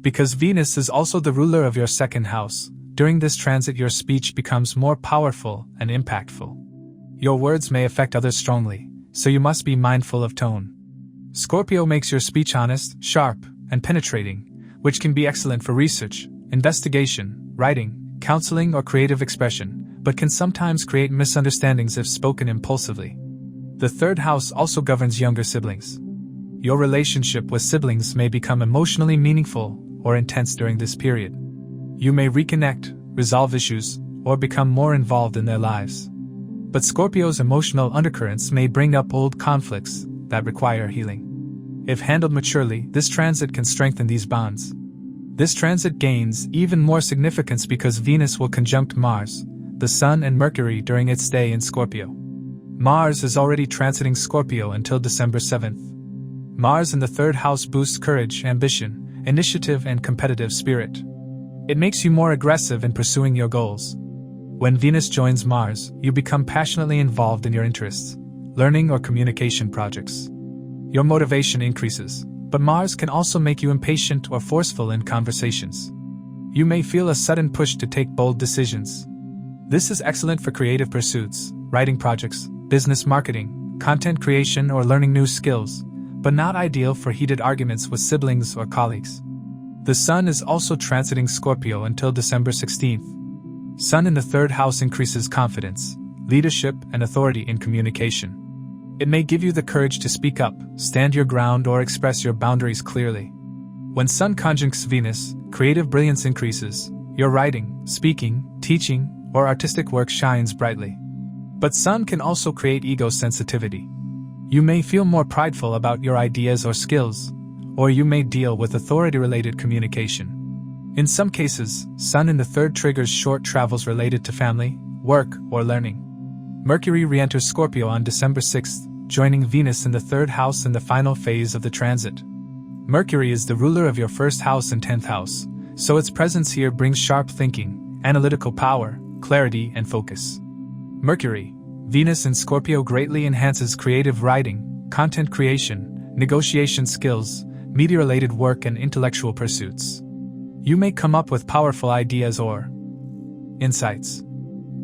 Because Venus is also the ruler of your second house, during this transit your speech becomes more powerful and impactful. Your words may affect others strongly, so you must be mindful of tone. Scorpio makes your speech honest, sharp, and penetrating, which can be excellent for research, investigation, writing, counseling, or creative expression, but can sometimes create misunderstandings if spoken impulsively. The third house also governs younger siblings. Your relationship with siblings may become emotionally meaningful or intense during this period. You may reconnect, resolve issues, or become more involved in their lives. But Scorpio's emotional undercurrents may bring up old conflicts that require healing. If handled maturely, this transit can strengthen these bonds. This transit gains even more significance because Venus will conjunct Mars, the Sun, and Mercury during its stay in Scorpio. Mars is already transiting Scorpio until December 7th. Mars in the third house boosts courage, ambition, initiative, and competitive spirit. It makes you more aggressive in pursuing your goals. When Venus joins Mars, you become passionately involved in your interests, learning, or communication projects. Your motivation increases, but Mars can also make you impatient or forceful in conversations. You may feel a sudden push to take bold decisions. This is excellent for creative pursuits, writing projects, business marketing, content creation, or learning new skills, but not ideal for heated arguments with siblings or colleagues. The Sun is also transiting Scorpio until December 16th. Sun in the third house increases confidence, leadership, and authority in communication. It may give you the courage to speak up, stand your ground, or express your boundaries clearly. When Sun conjuncts Venus, creative brilliance increases. Your writing, speaking, teaching, or artistic work shines brightly. But Sun can also create ego sensitivity. You may feel more prideful about your ideas or skills, or you may deal with authority-related communication. In some cases, Sun in the third triggers short travels related to family, work, or learning. Mercury re-enters Scorpio on December 6th, joining Venus in the third house in the final phase of the transit. Mercury is the ruler of your first house and 10th house, so its presence here brings sharp thinking, analytical power, clarity, and focus. Mercury, Venus in Scorpio greatly enhances creative writing, content creation, negotiation skills, media-related work, and intellectual pursuits. You may come up with powerful ideas or insights.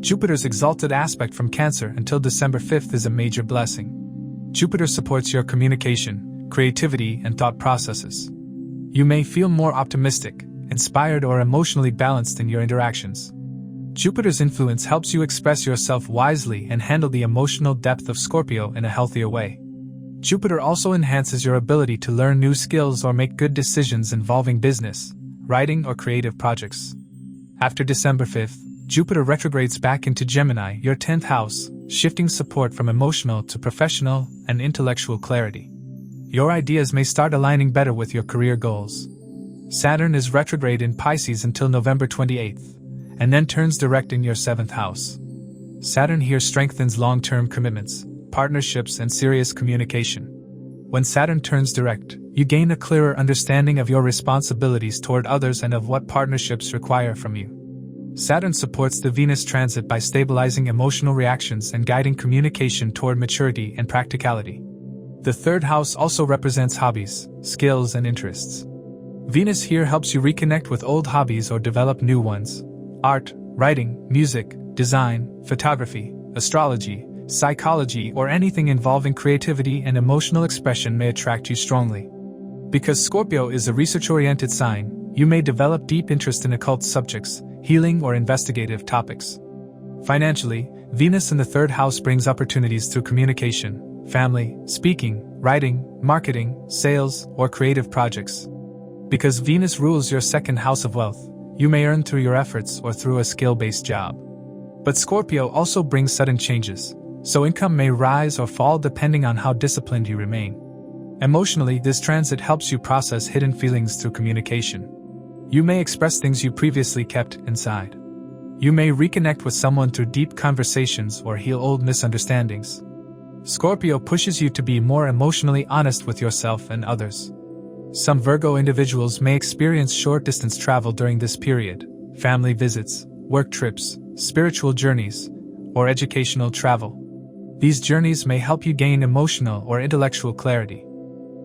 Jupiter's exalted aspect from Cancer until December 5th is a major blessing. Jupiter supports your communication, creativity, and thought processes. You may feel more optimistic, inspired, or emotionally balanced in your interactions. Jupiter's influence helps you express yourself wisely and handle the emotional depth of Scorpio in a healthier way. Jupiter also enhances your ability to learn new skills or make good decisions involving business, writing, or creative projects. After December 5th, Jupiter retrogrades back into Gemini, your 10th house, shifting support from emotional to professional and intellectual clarity. Your ideas may start aligning better with your career goals. Saturn is retrograde in Pisces until November 28th, and then turns direct in your 7th house. Saturn here strengthens long-term commitments, partnerships, and serious communication. When Saturn turns direct, you gain a clearer understanding of your responsibilities toward others and of what partnerships require from you. Saturn supports the Venus transit by stabilizing emotional reactions and guiding communication toward maturity and practicality. The third house also represents hobbies, skills, and interests. Venus here helps you reconnect with old hobbies or develop new ones. Art, writing, music, design, photography, astrology, psychology, or anything involving creativity and emotional expression may attract you strongly. Because Scorpio is a research-oriented sign, You may develop deep interest in occult subjects, healing or investigative topics. Financially, Venus in the third house brings opportunities through communication, family, speaking, writing, marketing, sales, or creative projects. Because Venus rules your second house of wealth, you may earn through your efforts or through a skill-based job. But Scorpio also brings sudden changes, so income may rise or fall depending on how disciplined you remain. Emotionally, this transit helps you process hidden feelings through communication. You may express things you previously kept inside. You may reconnect with someone through deep conversations or heal old misunderstandings. Scorpio pushes you to be more emotionally honest with yourself and others. Some Virgo individuals may experience short-distance travel during this period, family visits, work trips, spiritual journeys, or educational travel. These journeys may help you gain emotional or intellectual clarity.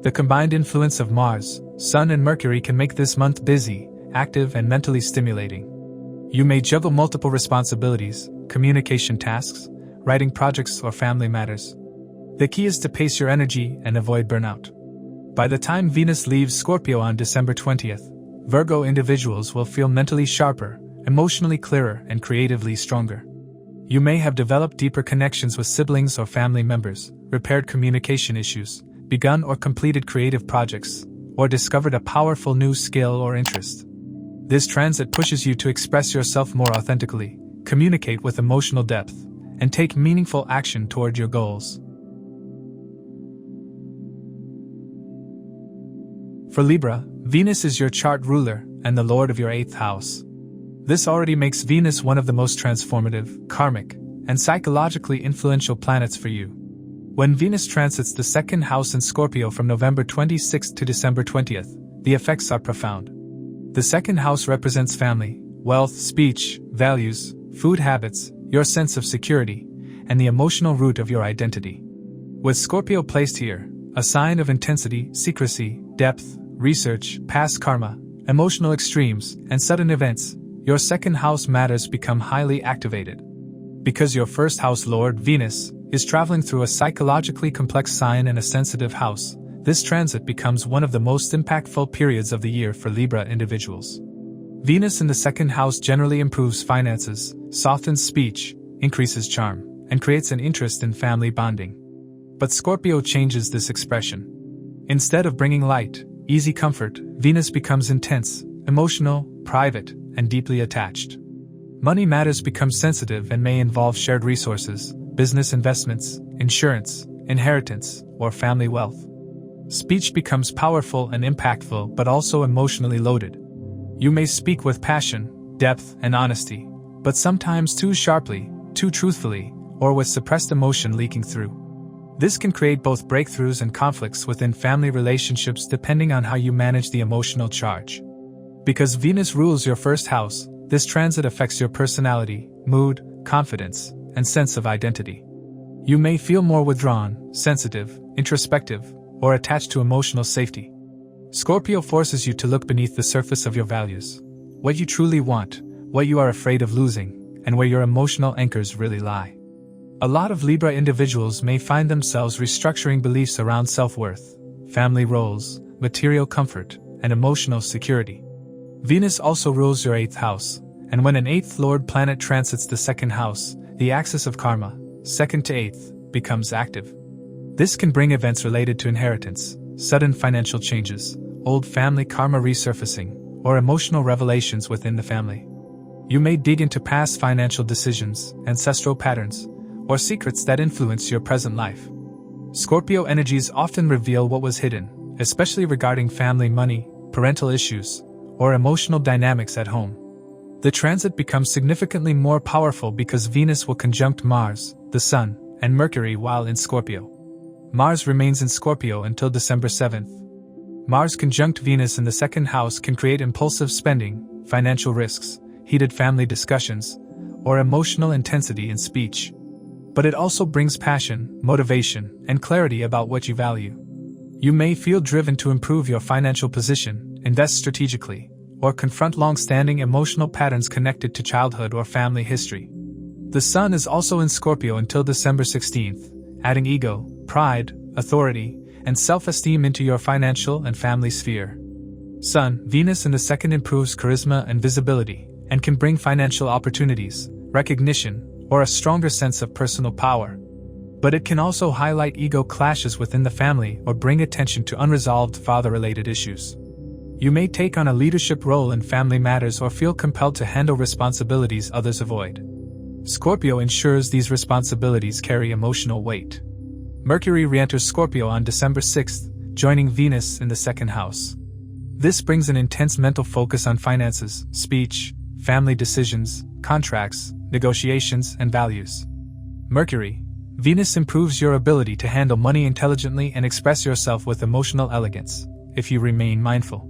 The combined influence of Mars, Sun and Mercury can make this month busy, active and mentally stimulating. You may juggle multiple responsibilities, communication tasks, writing projects or family matters. The key is to pace your energy and avoid burnout. By the time Venus leaves Scorpio on December 20th, Virgo individuals will feel mentally sharper, emotionally clearer and creatively stronger. You may have developed deeper connections with siblings or family members, repaired communication issues, begun or completed creative projects, or discovered a powerful new skill or interest. This transit pushes you to express yourself more authentically, communicate with emotional depth, and take meaningful action toward your goals. For Libra, Venus is your chart ruler and the lord of your 8th house. This already makes Venus one of the most transformative, karmic, and psychologically influential planets for you. When Venus transits the 2nd house in Scorpio from November 26th to December 20th, the effects are profound. The 2nd house represents family, wealth, speech, values, food habits, your sense of security, and the emotional root of your identity. With Scorpio placed here, a sign of intensity, secrecy, depth, research, past karma, emotional extremes, and sudden events, your 2nd house matters become highly activated. Because your 1st house lord, Venus, is traveling through a psychologically complex sign and a sensitive house, this transit becomes one of the most impactful periods of the year for Libra individuals. Venus in the 2nd house generally improves finances, softens speech, increases charm, and creates an interest in family bonding. But Scorpio changes this expression. Instead of bringing light, easy comfort, Venus becomes intense, emotional, private, and deeply attached. Money matters become sensitive and may involve shared resources, business investments, insurance, inheritance, or family wealth. Speech becomes powerful and impactful but also emotionally loaded. You may speak with passion, depth, and honesty, but sometimes too sharply, too truthfully, or with suppressed emotion leaking through. This can create both breakthroughs and conflicts within family relationships depending on how you manage the emotional charge. Because Venus rules your 1st house, this transit affects your personality, mood, confidence, and sense of identity. You may feel more withdrawn, sensitive, introspective, or attached to emotional safety. Scorpio forces you to look beneath the surface of your values, what you truly want, what you are afraid of losing, and where your emotional anchors really lie. A lot of Libra individuals may find themselves restructuring beliefs around self-worth, family roles, material comfort, and emotional security. Venus also rules your 8th house, and when an 8th lord planet transits the 2nd house, the axis of karma, 2nd to 8th, becomes active. This can bring events related to inheritance, sudden financial changes, old family karma resurfacing, or emotional revelations within the family. You may dig into past financial decisions, ancestral patterns, or secrets that influence your present life. Scorpio energies often reveal what was hidden, especially regarding family money, parental issues, or emotional dynamics at home. The transit becomes significantly more powerful because Venus will conjunct Mars, the Sun, and Mercury while in Scorpio. Mars remains in Scorpio until December 7th. Mars conjunct Venus in the 2nd house can create impulsive spending, financial risks, heated family discussions, or emotional intensity in speech. But it also brings passion, motivation, and clarity about what you value. You may feel driven to improve your financial position, invest strategically, or confront long-standing emotional patterns connected to childhood or family history. The Sun is also in Scorpio until December 16th, adding ego, pride, authority, and self-esteem into your financial and family sphere. Sun, Venus in the second improves charisma and visibility, and can bring financial opportunities, recognition, or a stronger sense of personal power. But it can also highlight ego clashes within the family or bring attention to unresolved father-related issues. You may take on a leadership role in family matters or feel compelled to handle responsibilities others avoid. Scorpio ensures these responsibilities carry emotional weight. Mercury re-enters Scorpio on December 6th, joining Venus in the second house. This brings an intense mental focus on finances, speech, family decisions, contracts, negotiations, and values. Mercury, Venus improves your ability to handle money intelligently and express yourself with emotional elegance, if you remain mindful.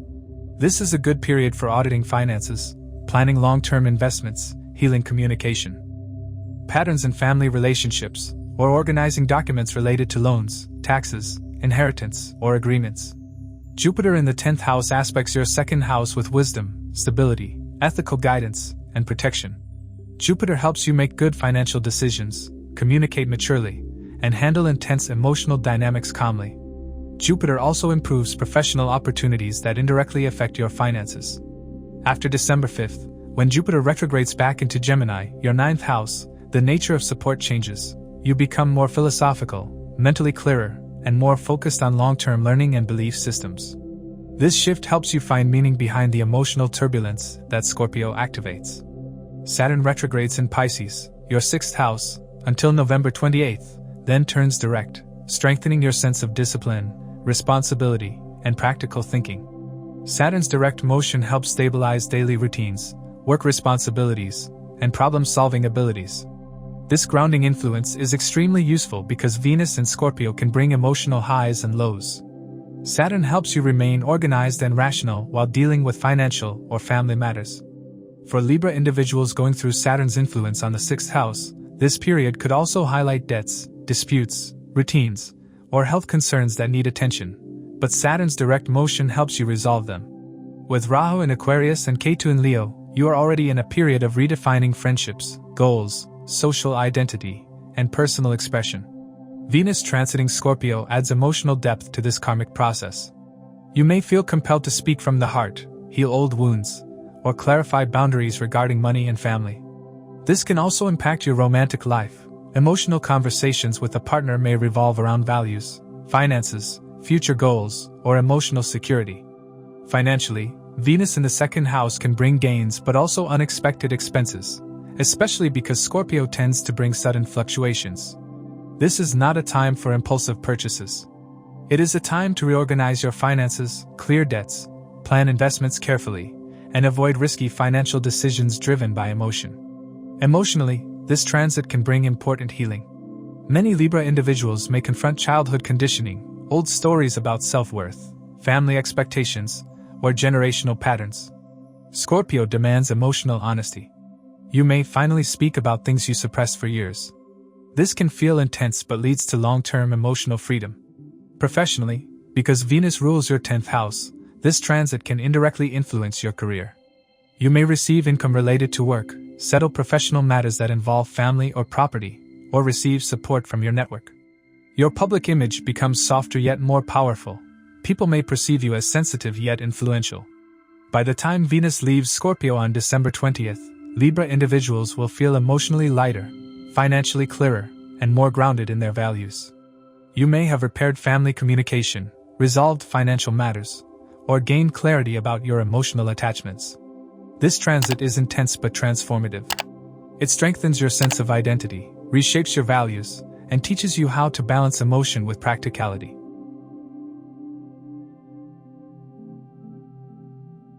This is a good period for auditing finances, planning long-term investments, healing communication patterns in family relationships, or organizing documents related to loans, taxes, inheritance, or agreements. Jupiter in the 10th house aspects your second house with wisdom, stability, ethical guidance, and protection. Jupiter helps you make good financial decisions, communicate maturely, and handle intense emotional dynamics calmly. Jupiter also improves professional opportunities that indirectly affect your finances. After December 5th, when Jupiter retrogrades back into Gemini, your 9th house, the nature of support changes. You become more philosophical, mentally clearer, and more focused on long-term learning and belief systems. This shift helps you find meaning behind the emotional turbulence that Scorpio activates. Saturn retrogrades in Pisces, your 6th house, until November 28th, then turns direct, strengthening your sense of discipline, responsibility, and practical thinking. Saturn's direct motion helps stabilize daily routines, work responsibilities, and problem-solving abilities. This grounding influence is extremely useful because Venus and Scorpio can bring emotional highs and lows. Saturn helps you remain organized and rational while dealing with financial or family matters. For Libra individuals going through Saturn's influence on the 6th house, this period could also highlight debts, disputes, routines, or health concerns that need attention, but Saturn's direct motion helps you resolve them. With Rahu in Aquarius and Ketu in Leo, you are already in a period of redefining friendships, goals, social identity, and personal expression. Venus transiting Scorpio adds emotional depth to this karmic process. You may feel compelled to speak from the heart, heal old wounds, or clarify boundaries regarding money and family. This can also impact your romantic life. Emotional conversations with a partner may revolve around values, finances, future goals, or emotional security. Financially, Venus in the second house can bring gains but also unexpected expenses, especially because Scorpio tends to bring sudden fluctuations. This is not a time for impulsive purchases. It is a time to reorganize your finances, clear debts, plan investments carefully, and avoid risky financial decisions driven by emotion. Emotionally, this transit can bring important healing. Many Libra individuals may confront childhood conditioning, old stories about self-worth, family expectations, or generational patterns. Scorpio demands emotional honesty. You may finally speak about things you suppressed for years. This can feel intense but leads to long-term emotional freedom. Professionally, because Venus rules your 10th house, this transit can indirectly influence your career. You may receive income related to work, settle professional matters that involve family or property, or receive support from your network. Your public image becomes softer yet more powerful. People may perceive you as sensitive yet influential. By the time Venus leaves Scorpio on December 20th, Libra individuals will feel emotionally lighter, financially clearer, and more grounded in their values. You may have repaired family communication, resolved financial matters, or gained clarity about your emotional attachments. This transit is intense but transformative. It strengthens your sense of identity, reshapes your values, and teaches you how to balance emotion with practicality.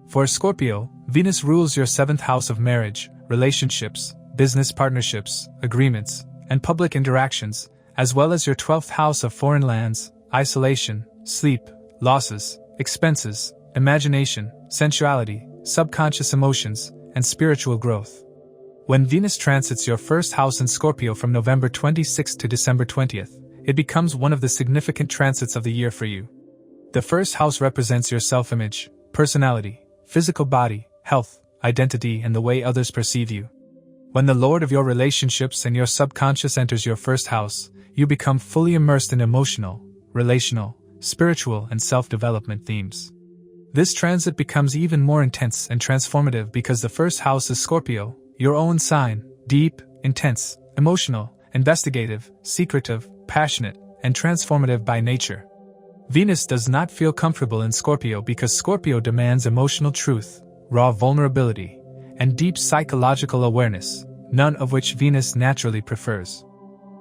For Scorpio, Venus rules your 7th house of marriage, relationships, business partnerships, agreements, and public interactions, as well as your 12th house of foreign lands, isolation, sleep, losses, expenses, imagination, sensuality, subconscious emotions, and spiritual growth. When Venus transits your 1st house in Scorpio from November 26th to December 20th, it becomes one of the significant transits of the year for you. The 1st house represents your self-image, personality, physical body, health, identity, and the way others perceive you. When the Lord of your relationships and your subconscious enters your 1st house, you become fully immersed in emotional, relational, spiritual, and self-development themes. This transit becomes even more intense and transformative because the first house is Scorpio, your own sign, deep, intense, emotional, investigative, secretive, passionate, and transformative by nature. Venus does not feel comfortable in Scorpio because Scorpio demands emotional truth, raw vulnerability, and deep psychological awareness, none of which Venus naturally prefers.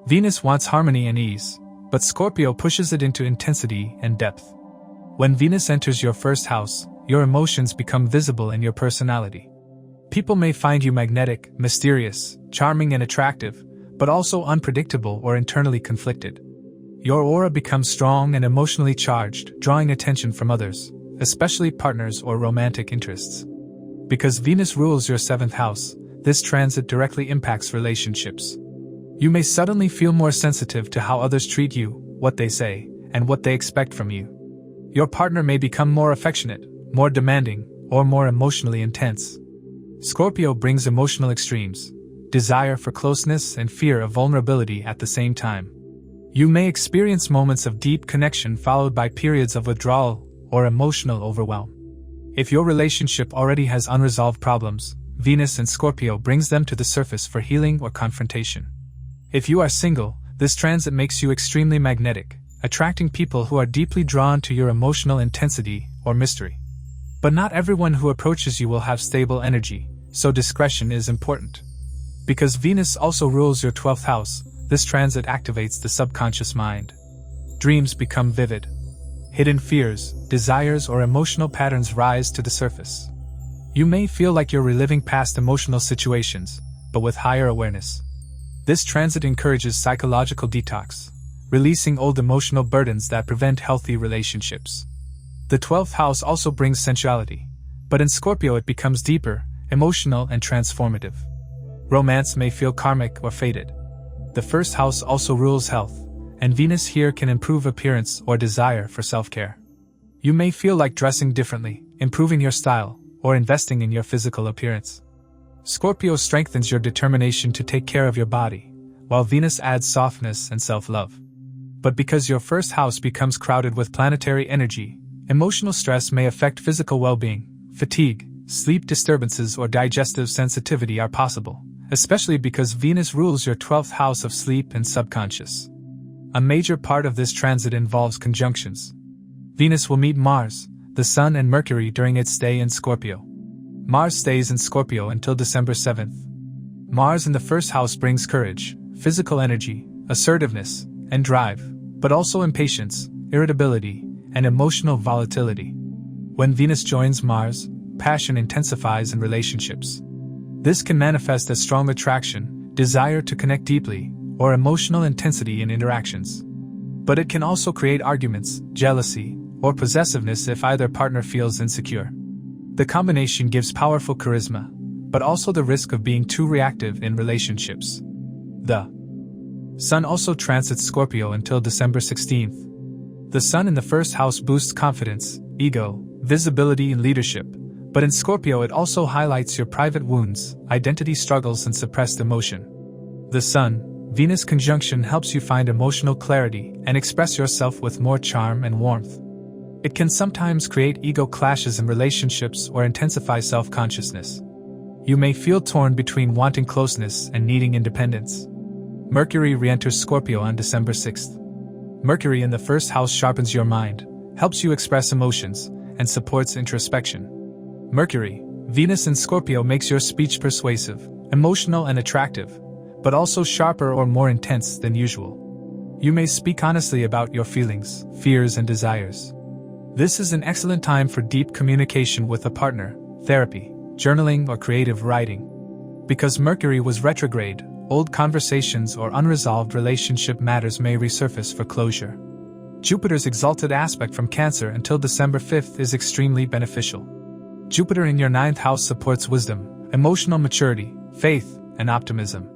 Venus wants harmony and ease, but Scorpio pushes it into intensity and depth. When Venus enters your first house, your emotions become visible in your personality. People may find you magnetic, mysterious, charming and attractive, but also unpredictable or internally conflicted. Your aura becomes strong and emotionally charged, drawing attention from others, especially partners or romantic interests. Because Venus rules your 7th house, this transit directly impacts relationships. You may suddenly feel more sensitive to how others treat you, what they say, and what they expect from you. Your partner may become more affectionate, more demanding, or more emotionally intense. Scorpio brings emotional extremes, desire for closeness and fear of vulnerability at the same time. You may experience moments of deep connection followed by periods of withdrawal or emotional overwhelm. If your relationship already has unresolved problems, Venus in Scorpio brings them to the surface for healing or confrontation. If you are single, this transit makes you extremely magnetic, attracting people who are deeply drawn to your emotional intensity or mystery. But not everyone who approaches you will have stable energy, so discretion is important. Because Venus also rules your 12th house, this transit activates the subconscious mind. Dreams become vivid. Hidden fears, desires, or emotional patterns rise to the surface. You may feel like you're reliving past emotional situations, but with higher awareness. This transit encourages psychological detox, releasing old emotional burdens that prevent healthy relationships. The 12th house also brings sensuality, but in Scorpio it becomes deeper, emotional, and transformative. Romance may feel karmic or fated. The first house also rules health, and Venus here can improve appearance or desire for self-care. You may feel like dressing differently, improving your style, or investing in your physical appearance. Scorpio strengthens your determination to take care of your body, while Venus adds softness and self-love. But because your first house becomes crowded with planetary energy, emotional stress may affect physical well-being. Fatigue, sleep disturbances, or digestive sensitivity are possible, especially because Venus rules your 12th house of sleep and subconscious. A major part of this transit involves conjunctions. Venus will meet Mars, the Sun, and Mercury during its stay in Scorpio. Mars stays in Scorpio until December 7th. Mars in the first house brings courage, physical energy, assertiveness, and drive, but also impatience, irritability, and emotional volatility. When Venus joins Mars, passion intensifies in relationships. This can manifest as strong attraction, desire to connect deeply, or emotional intensity in interactions. But it can also create arguments, jealousy, or possessiveness if either partner feels insecure. The combination gives powerful charisma, but also the risk of being too reactive in relationships. The Sun also transits Scorpio until December 16th. The Sun in the first house boosts confidence, ego, visibility, and leadership. But in Scorpio it also highlights your private wounds, identity struggles, and suppressed emotion. The Sun-Venus conjunction helps you find emotional clarity and express yourself with more charm and warmth. It can sometimes create ego clashes in relationships or intensify self-consciousness. You may feel torn between wanting closeness and needing independence. Mercury re-enters Scorpio on December 6th. Mercury in the first house sharpens your mind, helps you express emotions, and supports introspection. Mercury, Venus in Scorpio makes your speech persuasive, emotional, and attractive, but also sharper or more intense than usual. You may speak honestly about your feelings, fears, and desires. This is an excellent time for deep communication with a partner, therapy, journaling, or creative writing. Because Mercury was retrograde, old conversations or unresolved relationship matters may resurface for closure. Jupiter's exalted aspect from Cancer until December 5th is extremely beneficial. Jupiter in your 9th house supports wisdom, emotional maturity, faith, and optimism.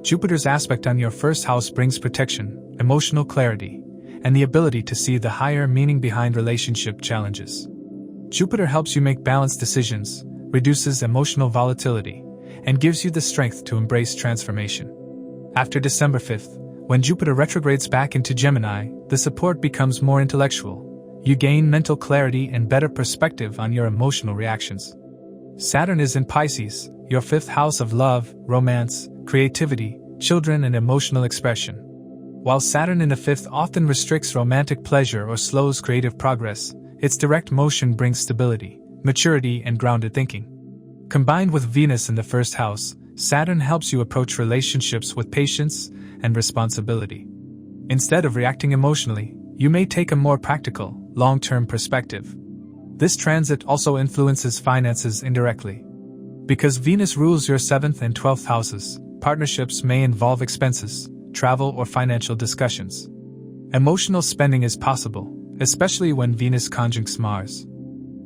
Jupiter's aspect on your first house brings protection, emotional clarity, and the ability to see the higher meaning behind relationship challenges. Jupiter helps you make balanced decisions, reduces emotional volatility, and gives you the strength to embrace transformation. After December 5th, when Jupiter retrogrades back into Gemini, the support becomes more intellectual. You gain mental clarity and better perspective on your emotional reactions. Saturn is in Pisces, your fifth house of love, romance, creativity, children and emotional expression. While Saturn in the fifth often restricts romantic pleasure or slows creative progress, its direct motion brings stability, maturity and grounded thinking. Combined with Venus in the first house, Saturn helps you approach relationships with patience and responsibility. Instead of reacting emotionally, you may take a more practical, long-term perspective. This transit also influences finances indirectly. Because Venus rules your 7th and 12th houses, partnerships may involve expenses, travel or financial discussions. Emotional spending is possible, especially when Venus conjuncts Mars.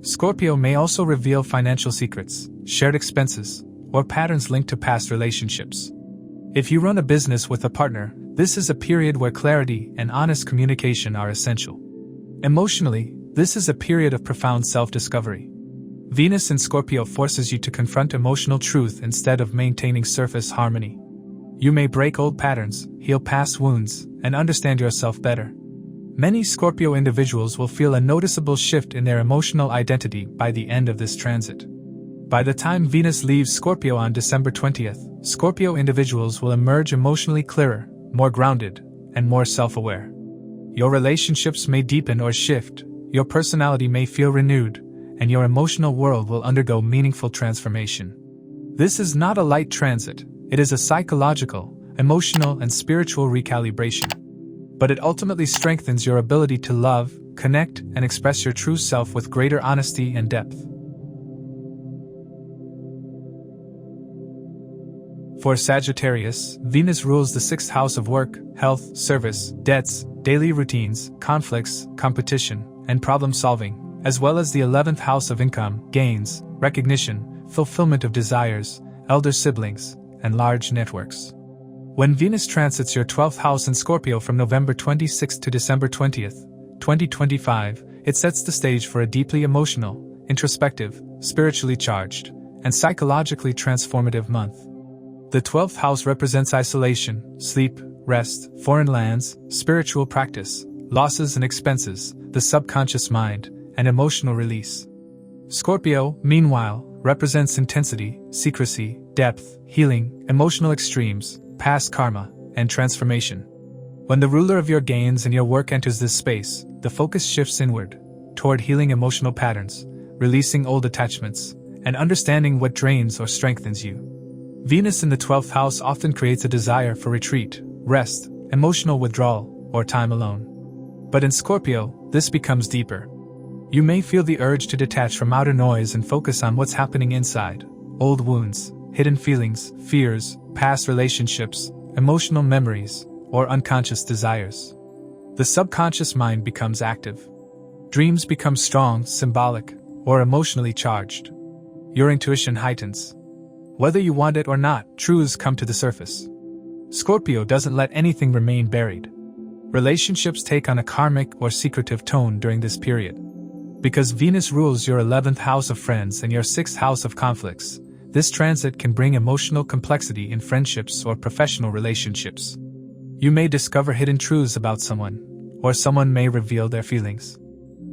Scorpio may also reveal financial secrets, shared expenses, or patterns linked to past relationships. If you run a business with a partner, this is a period where clarity and honest communication are essential. Emotionally, this is a period of profound self-discovery. Venus in Scorpio forces you to confront emotional truth instead of maintaining surface harmony. You may break old patterns, heal past wounds, and understand yourself better. Many Scorpio individuals will feel a noticeable shift in their emotional identity by the end of this transit. By the time Venus leaves Scorpio on December 20th, Scorpio individuals will emerge emotionally clearer, more grounded, and more self-aware. Your relationships may deepen or shift, your personality may feel renewed, and your emotional world will undergo meaningful transformation. This is not a light transit, it is a psychological, emotional, and spiritual recalibration. But it ultimately strengthens your ability to love, connect, and express your true self with greater honesty and depth. For Sagittarius, Venus rules the 6th house of work, health, service, debts, daily routines, conflicts, competition, and problem solving, as well as the 11th house of income, gains, recognition, fulfillment of desires, elder siblings, and large networks. When Venus transits your 12th house in Scorpio from November 26th to December 20th, 2025, it sets the stage for a deeply emotional, introspective, spiritually charged, and psychologically transformative month. The 12th house represents isolation, sleep, rest, foreign lands, spiritual practice, losses and expenses, the subconscious mind, and emotional release. Scorpio, meanwhile, represents intensity, secrecy, depth, healing, emotional extremes, past karma, and transformation. When the ruler of your gains and your work enters this space, the focus shifts inward, toward healing emotional patterns, releasing old attachments, and understanding what drains or strengthens you. Venus in the 12th house often creates a desire for retreat, rest, emotional withdrawal, or time alone. But in Scorpio, this becomes deeper. You may feel the urge to detach from outer noise and focus on what's happening inside: old wounds, hidden feelings, fears, past relationships, emotional memories, or unconscious desires. The subconscious mind becomes active. Dreams become strong, symbolic, or emotionally charged. Your intuition heightens. Whether you want it or not, truths come to the surface. Scorpio doesn't let anything remain buried. Relationships take on a karmic or secretive tone during this period. Because Venus rules your 11th house of friends and your 6th house of conflicts, this transit can bring emotional complexity in friendships or professional relationships. You may discover hidden truths about someone, or someone may reveal their feelings.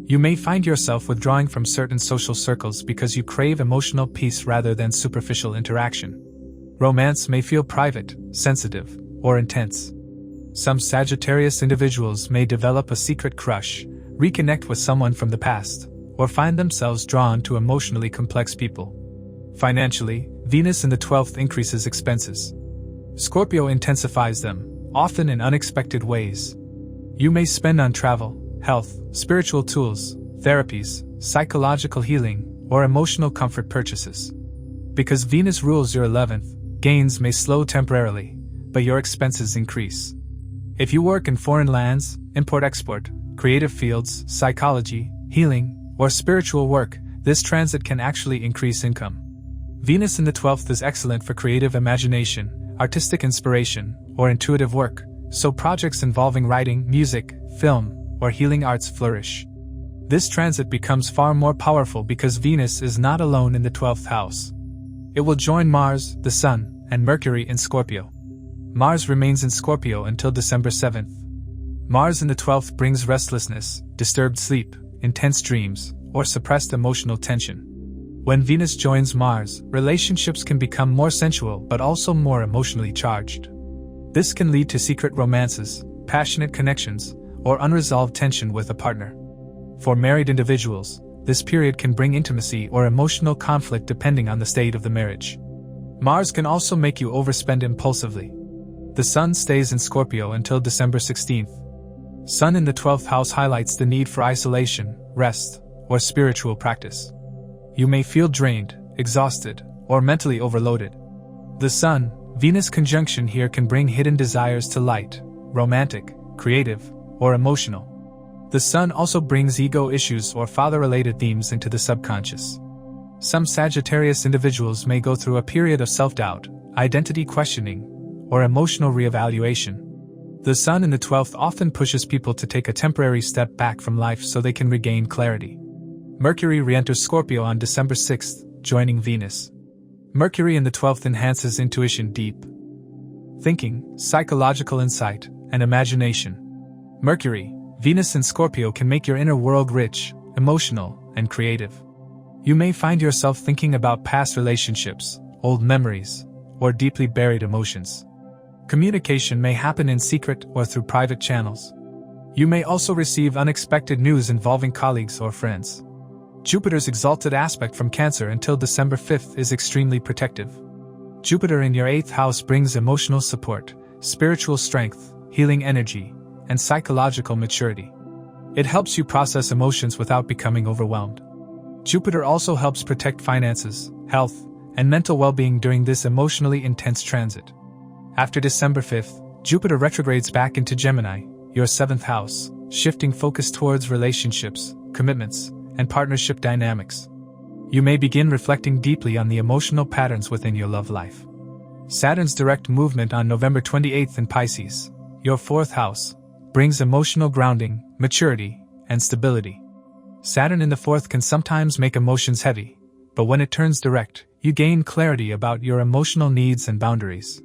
You may find yourself withdrawing from certain social circles because you crave emotional peace rather than superficial interaction. Romance may feel private, sensitive, or intense. Some Sagittarius individuals may develop a secret crush, reconnect with someone from the past, or find themselves drawn to emotionally complex people. Financially, Venus in the 12th increases expenses. Scorpio intensifies them, often in unexpected ways. You may spend on travel, health, spiritual tools, therapies, psychological healing, or emotional comfort purchases. Because Venus rules your 11th, gains may slow temporarily, but your expenses increase. If you work in foreign lands, import-export, creative fields, psychology, healing, or spiritual work, this transit can actually increase income. Venus in the 12th is excellent for creative imagination, artistic inspiration, or intuitive work, so projects involving writing, music, film, or healing arts flourish. This transit becomes far more powerful because Venus is not alone in the 12th house. It will join Mars, the Sun, and Mercury in Scorpio. Mars remains in Scorpio until December 7th. Mars in the 12th brings restlessness, disturbed sleep, intense dreams, or suppressed emotional tension. When Venus joins Mars, relationships can become more sensual but also more emotionally charged. This can lead to secret romances, passionate connections, or unresolved tension with a partner. For married individuals, this period can bring intimacy or emotional conflict depending on the state of the marriage. Mars can also make you overspend impulsively. The Sun stays in Scorpio until December 16th. Sun in the 12th house highlights the need for isolation, rest, or spiritual practice. You may feel drained, exhausted, or mentally overloaded. The Sun-Venus conjunction here can bring hidden desires to light, romantic, creative, or emotional. The Sun also brings ego issues or father-related themes into the subconscious. Some Sagittarius individuals may go through a period of self-doubt, identity questioning, or emotional reevaluation. The Sun in the 12th often pushes people to take a temporary step back from life so they can regain clarity. Mercury re-enters Scorpio on December 6th, joining Venus. Mercury in the 12th enhances intuition, deep thinking, psychological insight, and imagination. Mercury, Venus in Scorpio can make your inner world rich, emotional, and creative. You may find yourself thinking about past relationships, old memories, or deeply buried emotions. Communication may happen in secret or through private channels. You may also receive unexpected news involving colleagues or friends. Jupiter's exalted aspect from Cancer until December 5th is extremely protective. Jupiter in your 8th house brings emotional support, spiritual strength, healing energy, and psychological maturity. It helps you process emotions without becoming overwhelmed. Jupiter also helps protect finances, health, and mental well-being during this emotionally intense transit. After December 5th, Jupiter retrogrades back into Gemini, your 7th house, shifting focus towards relationships, commitments, and partnership dynamics. You may begin reflecting deeply on the emotional patterns within your love life. Saturn's direct movement on November 28th in Pisces, your 4th house, brings emotional grounding, maturity, and stability. Saturn in the 4th can sometimes make emotions heavy, but when it turns direct, you gain clarity about your emotional needs and boundaries.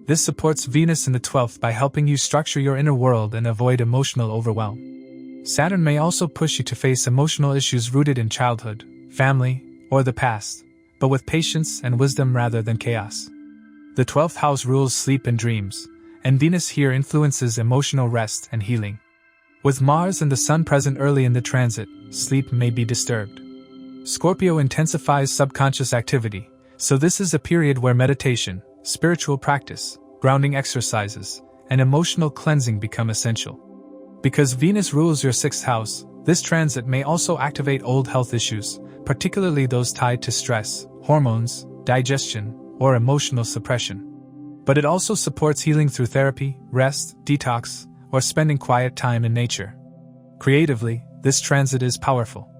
This supports Venus in the 12th by helping you structure your inner world and avoid emotional overwhelm. Saturn may also push you to face emotional issues rooted in childhood, family, or the past, but with patience and wisdom rather than chaos. The 12th house rules sleep and dreams, and Venus here influences emotional rest and healing. With Mars and the Sun present early in the transit, sleep may be disturbed. Scorpio intensifies subconscious activity, so this is a period where meditation, spiritual practice, grounding exercises, and emotional cleansing become essential. Because Venus rules your 6th house, this transit may also activate old health issues, particularly those tied to stress, hormones, digestion, or emotional suppression. But it also supports healing through therapy, rest, detox, or spending quiet time in nature. Creatively, this transit is powerful.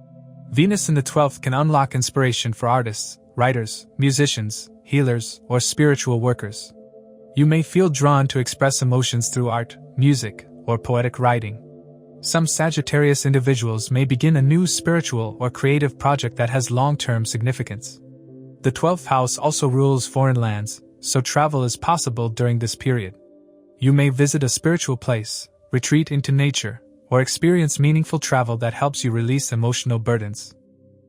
Venus in the 12th can unlock inspiration for artists, writers, musicians, healers, or spiritual workers. You may feel drawn to express emotions through art, music, or poetic writing. Some Sagittarius individuals may begin a new spiritual or creative project that has long-term significance. The 12th house also rules foreign lands, so travel is possible during this period. You may visit a spiritual place, retreat into nature, or experience meaningful travel that helps you release emotional burdens.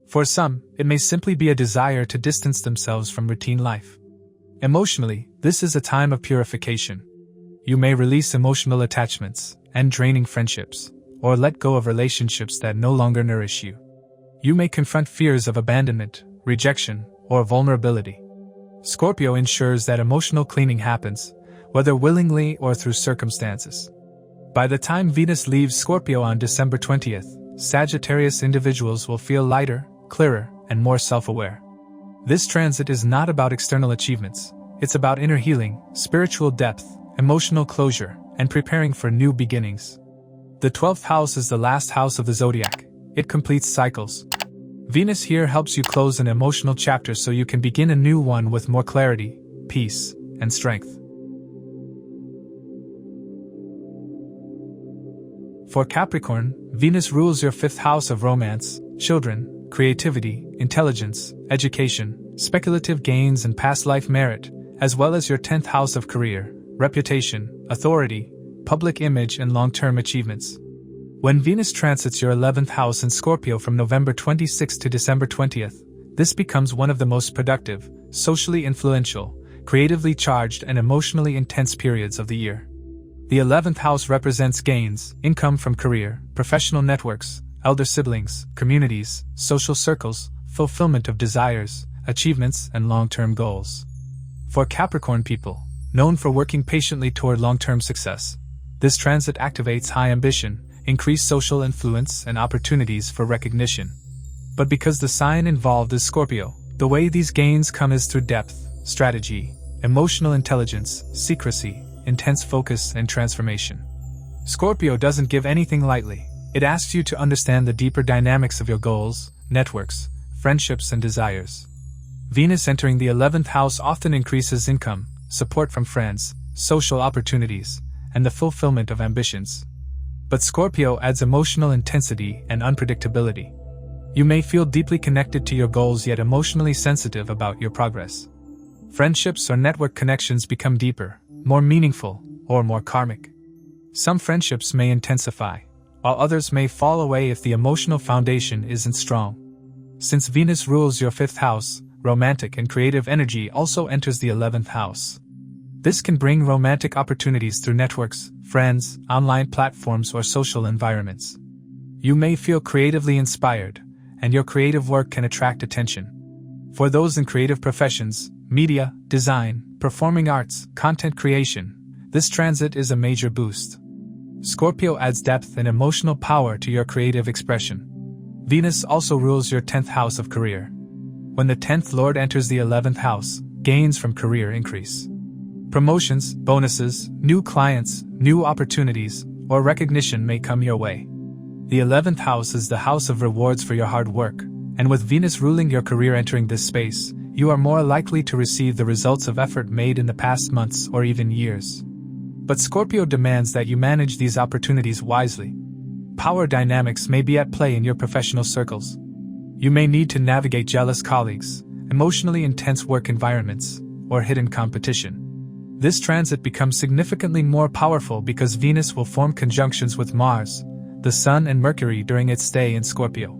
For some, it may simply be a desire to distance themselves from routine life. Emotionally, this is a time of purification. You may release emotional attachments and draining friendships, or let go of relationships that no longer nourish you. You may confront fears of abandonment, rejection, or vulnerability. Scorpio ensures that emotional cleaning happens, whether willingly or through circumstances. By the time Venus leaves Scorpio on December 20th, Sagittarius individuals will feel lighter, clearer, and more self-aware. This transit is not about external achievements, it's about inner healing, spiritual depth, emotional closure, and preparing for new beginnings. The 12th house is the last house of the Zodiac. It completes cycles. Venus here helps you close an emotional chapter so you can begin a new one with more clarity, peace, and strength. For Capricorn, Venus rules your 5th house of romance, children, creativity, intelligence, education, speculative gains and past life merit, as well as your 10th house of career, reputation, authority, public image and long-term achievements. When Venus transits your 11th house in Scorpio from November 26 to December 20th, this becomes one of the most productive, socially influential, creatively charged and emotionally intense periods of the year. The 11th house represents gains, income from career, professional networks, elder siblings, communities, social circles, fulfillment of desires, achievements, and long-term goals. For Capricorn people, known for working patiently toward long-term success, this transit activates high ambition, increased social influence, and opportunities for recognition. But because the sign involved is Scorpio, the way these gains come is through depth, strategy, emotional intelligence, secrecy, intense focus, and transformation. Scorpio doesn't give anything lightly. It asks you to understand the deeper dynamics of your goals, networks, friendships, and desires. Venus entering the 11th house often increases income, support from friends, social opportunities, and the fulfillment of ambitions. But Scorpio adds emotional intensity and unpredictability. You may feel deeply connected to your goals yet emotionally sensitive about your progress. Friendships or network connections become deeper, more meaningful, or more karmic. Some friendships may intensify, while others may fall away if the emotional foundation isn't strong. Since Venus rules your 5th house, romantic and creative energy also enters the 11th house. This can bring romantic opportunities through networks, friends, online platforms, or social environments. You may feel creatively inspired, and your creative work can attract attention. For those in creative professions, media, design, performing arts, content creation, this transit is a major boost. Scorpio adds depth and emotional power to your creative expression. Venus also rules your 10th house of career. When the 10th Lord enters the 11th house, gains from career increase. Promotions, bonuses, new clients, new opportunities, or recognition may come your way. The 11th house is the house of rewards for your hard work, and with Venus ruling your career entering this space, you are more likely to receive the results of effort made in the past months or even years. But Scorpio demands that you manage these opportunities wisely. Power dynamics may be at play in your professional circles. You may need to navigate jealous colleagues, emotionally intense work environments, or hidden competition. This transit becomes significantly more powerful because Venus will form conjunctions with Mars, the Sun, and Mercury during its stay in Scorpio.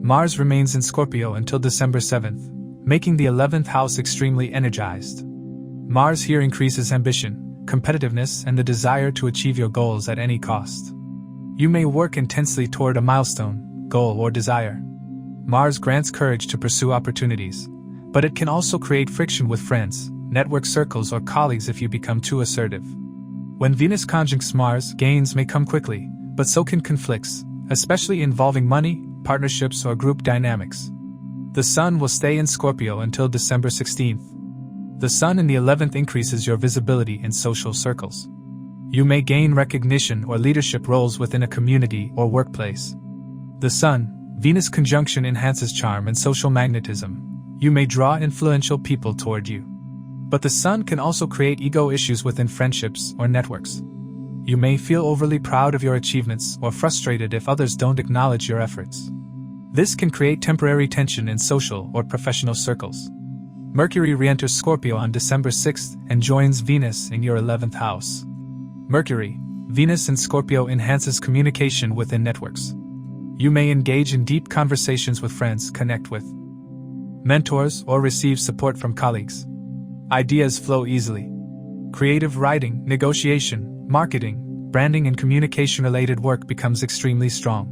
Mars remains in Scorpio until December 7th, making the 11th house extremely energized. Mars here increases ambition, competitiveness, and the desire to achieve your goals at any cost. You may work intensely toward a milestone, goal, or desire. Mars grants courage to pursue opportunities, but it can also create friction with friends, network circles, or colleagues if you become too assertive. When Venus conjuncts Mars, gains may come quickly, but so can conflicts, especially involving money, partnerships, or group dynamics. The Sun will stay in Scorpio until December 16th. The Sun in the 11th increases your visibility in social circles. You may gain recognition or leadership roles within a community or workplace. The Sun-Venus conjunction enhances charm and social magnetism. You may draw influential people toward you. But the Sun can also create ego issues within friendships or networks. You may feel overly proud of your achievements or frustrated if others don't acknowledge your efforts. This can create temporary tension in social or professional circles. Mercury re-enters Scorpio on December 6th and joins Venus in your 11th house. Mercury, Venus in Scorpio enhances communication within networks. You may engage in deep conversations with friends, connect with mentors, or receive support from colleagues. Ideas flow easily. Creative writing, negotiation, marketing, branding, and communication-related work becomes extremely strong.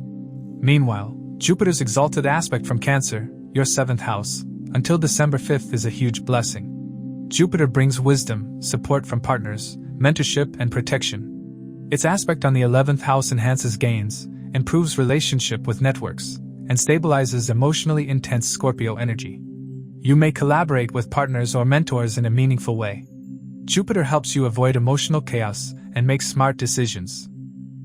Meanwhile, Jupiter's exalted aspect from Cancer, your 7th house, until December 5th is a huge blessing. Jupiter brings wisdom, support from partners, mentorship, and protection. Its aspect on the 11th house enhances gains, improves relationship with networks, and stabilizes emotionally intense Scorpio energy. You may collaborate with partners or mentors in a meaningful way. Jupiter helps you avoid emotional chaos and make smart decisions.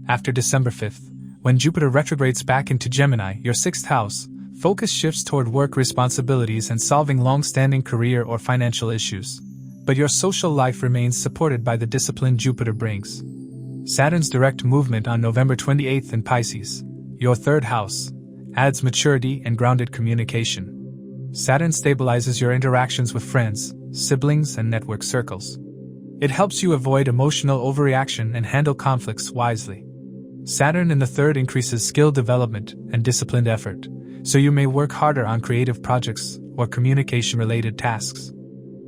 After December 5th, when Jupiter retrogrades back into Gemini, your 6th house, focus shifts toward work responsibilities and solving long-standing career or financial issues. But your social life remains supported by the discipline Jupiter brings. Saturn's direct movement on November 28th in Pisces, your 3rd house, adds maturity and grounded communication. Saturn stabilizes your interactions with friends, siblings, and network circles. It helps you avoid emotional overreaction and handle conflicts wisely. Saturn in the 3rd increases skill development and disciplined effort, so you may work harder on creative projects or communication-related tasks.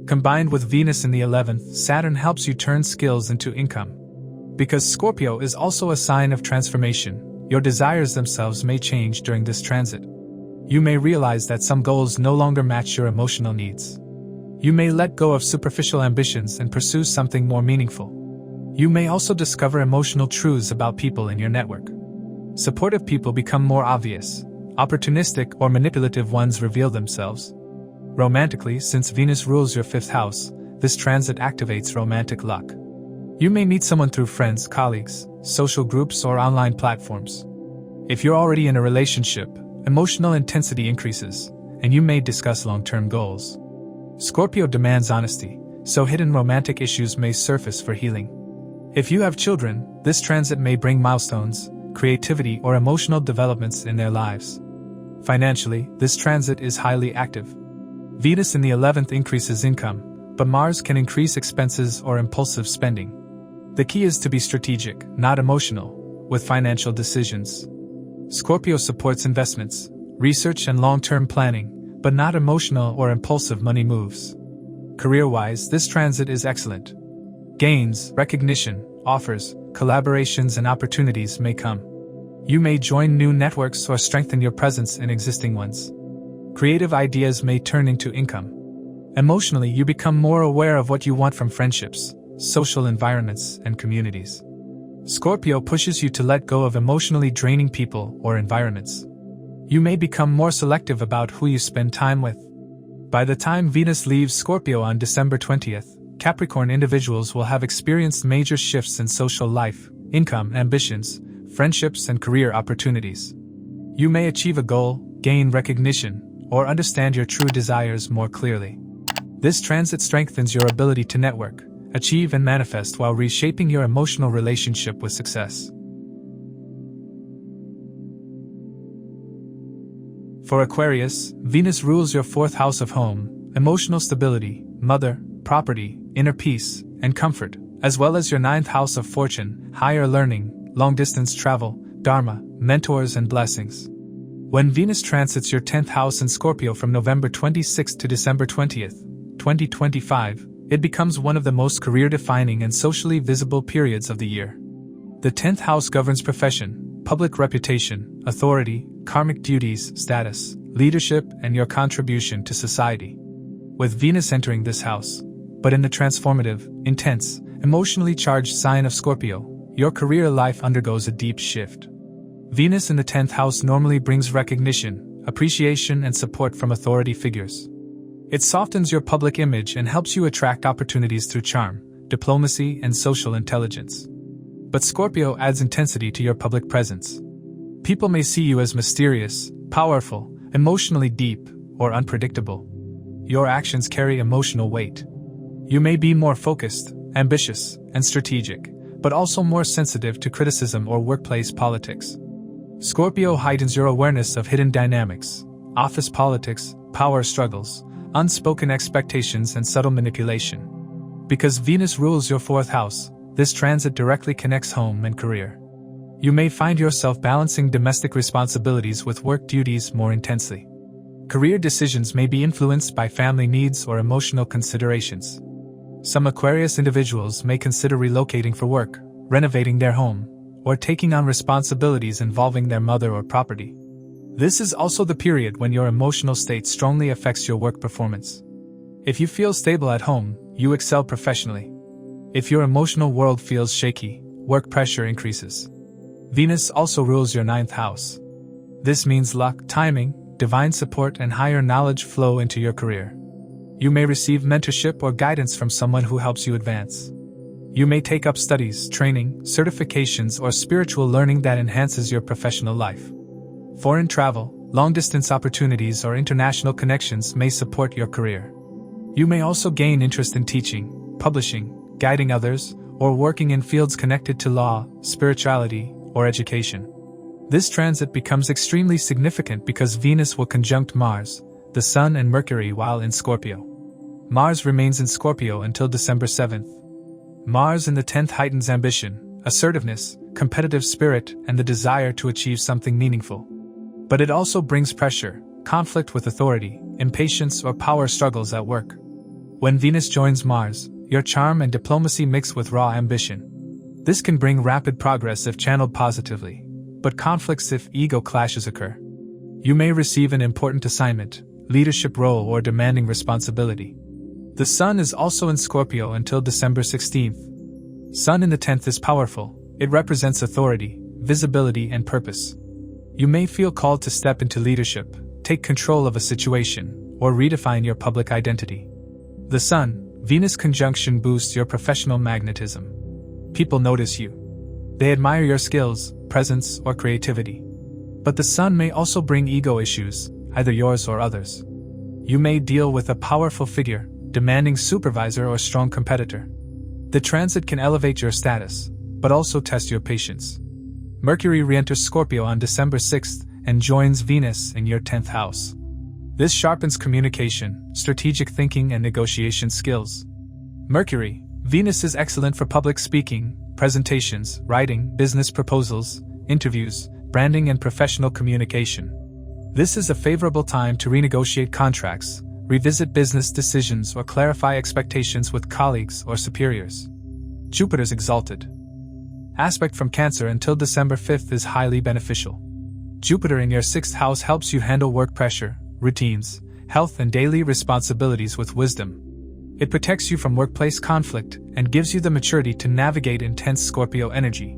Combined with Venus in the 11th, Saturn helps you turn skills into income. Because Scorpio is also a sign of transformation, your desires themselves may change during this transit. You may realize that some goals no longer match your emotional needs. You may let go of superficial ambitions and pursue something more meaningful. You may also discover emotional truths about people in your network. Supportive people become more obvious. Opportunistic or manipulative ones reveal themselves. Romantically, since Venus rules your 5th house, this transit activates romantic luck. You may meet someone through friends, colleagues, social groups, or online platforms. If you're already in a relationship, emotional intensity increases, and you may discuss long-term goals. Scorpio demands honesty, so hidden romantic issues may surface for healing. If you have children, this transit may bring milestones, creativity, or emotional developments in their lives. Financially, this transit is highly active. Venus in the 11th increases income, but Mars can increase expenses or impulsive spending. The key is to be strategic, not emotional, with financial decisions. Scorpio supports investments, research, and long-term planning, but not emotional or impulsive money moves. Career-wise, this transit is excellent. Gains, recognition, offers, collaborations, and opportunities may come. You may join new networks or strengthen your presence in existing ones. Creative ideas may turn into income. Emotionally, you become more aware of what you want from friendships, social environments, and communities. Scorpio pushes you to let go of emotionally draining people or environments. You may become more selective about who you spend time with. By the time Venus leaves Scorpio on December 20th, Capricorn individuals will have experienced major shifts in social life, income, ambitions, friendships, and career opportunities. You may achieve a goal, gain recognition, or understand your true desires more clearly. This transit strengthens your ability to network, achieve, and manifest while reshaping your emotional relationship with success. For Aquarius, Venus rules your 4th house of home, emotional stability, mother, property, inner peace, and comfort, as well as your 9th house of fortune, higher learning, long-distance travel, dharma, mentors, and blessings. When Venus transits your 10th house in Scorpio from November 26 to December 20th, 2025, it becomes one of the most career-defining and socially visible periods of the year. The 10th house governs profession, public reputation, authority, karmic duties, status, leadership, and your contribution to society. With Venus entering this house, but in the transformative, intense, emotionally charged sign of Scorpio, your career life undergoes a deep shift. Venus in the 10th house normally brings recognition, appreciation, and support from authority figures. It softens your public image and helps you attract opportunities through charm, diplomacy, and social intelligence. But Scorpio adds intensity to your public presence. People may see you as mysterious, powerful, emotionally deep, or unpredictable. Your actions carry emotional weight. You may be more focused, ambitious, and strategic, but also more sensitive to criticism or workplace politics. Scorpio heightens your awareness of hidden dynamics, office politics, power struggles, unspoken expectations, and subtle manipulation. Because Venus rules your 4th house, this transit directly connects home and career. You may find yourself balancing domestic responsibilities with work duties more intensely. Career decisions may be influenced by family needs or emotional considerations. Some Aquarius individuals may consider relocating for work, renovating their home, or taking on responsibilities involving their mother or property. This is also the period when your emotional state strongly affects your work performance. If you feel stable at home, you excel professionally. If your emotional world feels shaky, work pressure increases. Venus also rules your 9th house. This means luck, timing, divine support, and higher knowledge flow into your career. You may receive mentorship or guidance from someone who helps you advance. You may take up studies, training, certifications, or spiritual learning that enhances your professional life. Foreign travel, long-distance opportunities, or international connections may support your career. You may also gain interest in teaching, publishing, guiding others, or working in fields connected to law, spirituality, or education. This transit becomes extremely significant because Venus will conjunct Mars, the Sun, and Mercury while in Scorpio. Mars remains in Scorpio until December 7th. Mars in the 10th heightens ambition, assertiveness, competitive spirit, and the desire to achieve something meaningful. But it also brings pressure, conflict with authority, impatience, or power struggles at work. When Venus joins Mars, your charm and diplomacy mix with raw ambition. This can bring rapid progress if channeled positively, but conflicts if ego clashes occur. You may receive an important assignment, leadership role, or demanding responsibility. The Sun is also in Scorpio until December 16th. Sun in the 10th is powerful. It represents authority, visibility, and purpose. You may feel called to step into leadership, take control of a situation, or redefine your public identity. The Sun-Venus conjunction boosts your professional magnetism. People notice you. They admire your skills, presence, or creativity. But the Sun may also bring ego issues, either yours or others. You may deal with a powerful figure, demanding supervisor or strong competitor. The transit can elevate your status, but also test your patience. Mercury re-enters Scorpio on December 6th and joins Venus in your 10th house. This sharpens communication, strategic thinking, and negotiation skills. Mercury, Venus is excellent for public speaking, presentations, writing, business proposals, interviews, branding, and professional communication. This is a favorable time to renegotiate contracts, revisit business decisions, or clarify expectations with colleagues or superiors. Jupiter's exalted aspect from Cancer until December 5th is highly beneficial. Jupiter in your 6th house helps you handle work pressure, routines, health, and daily responsibilities with wisdom. It protects you from workplace conflict and gives you the maturity to navigate intense Scorpio energy.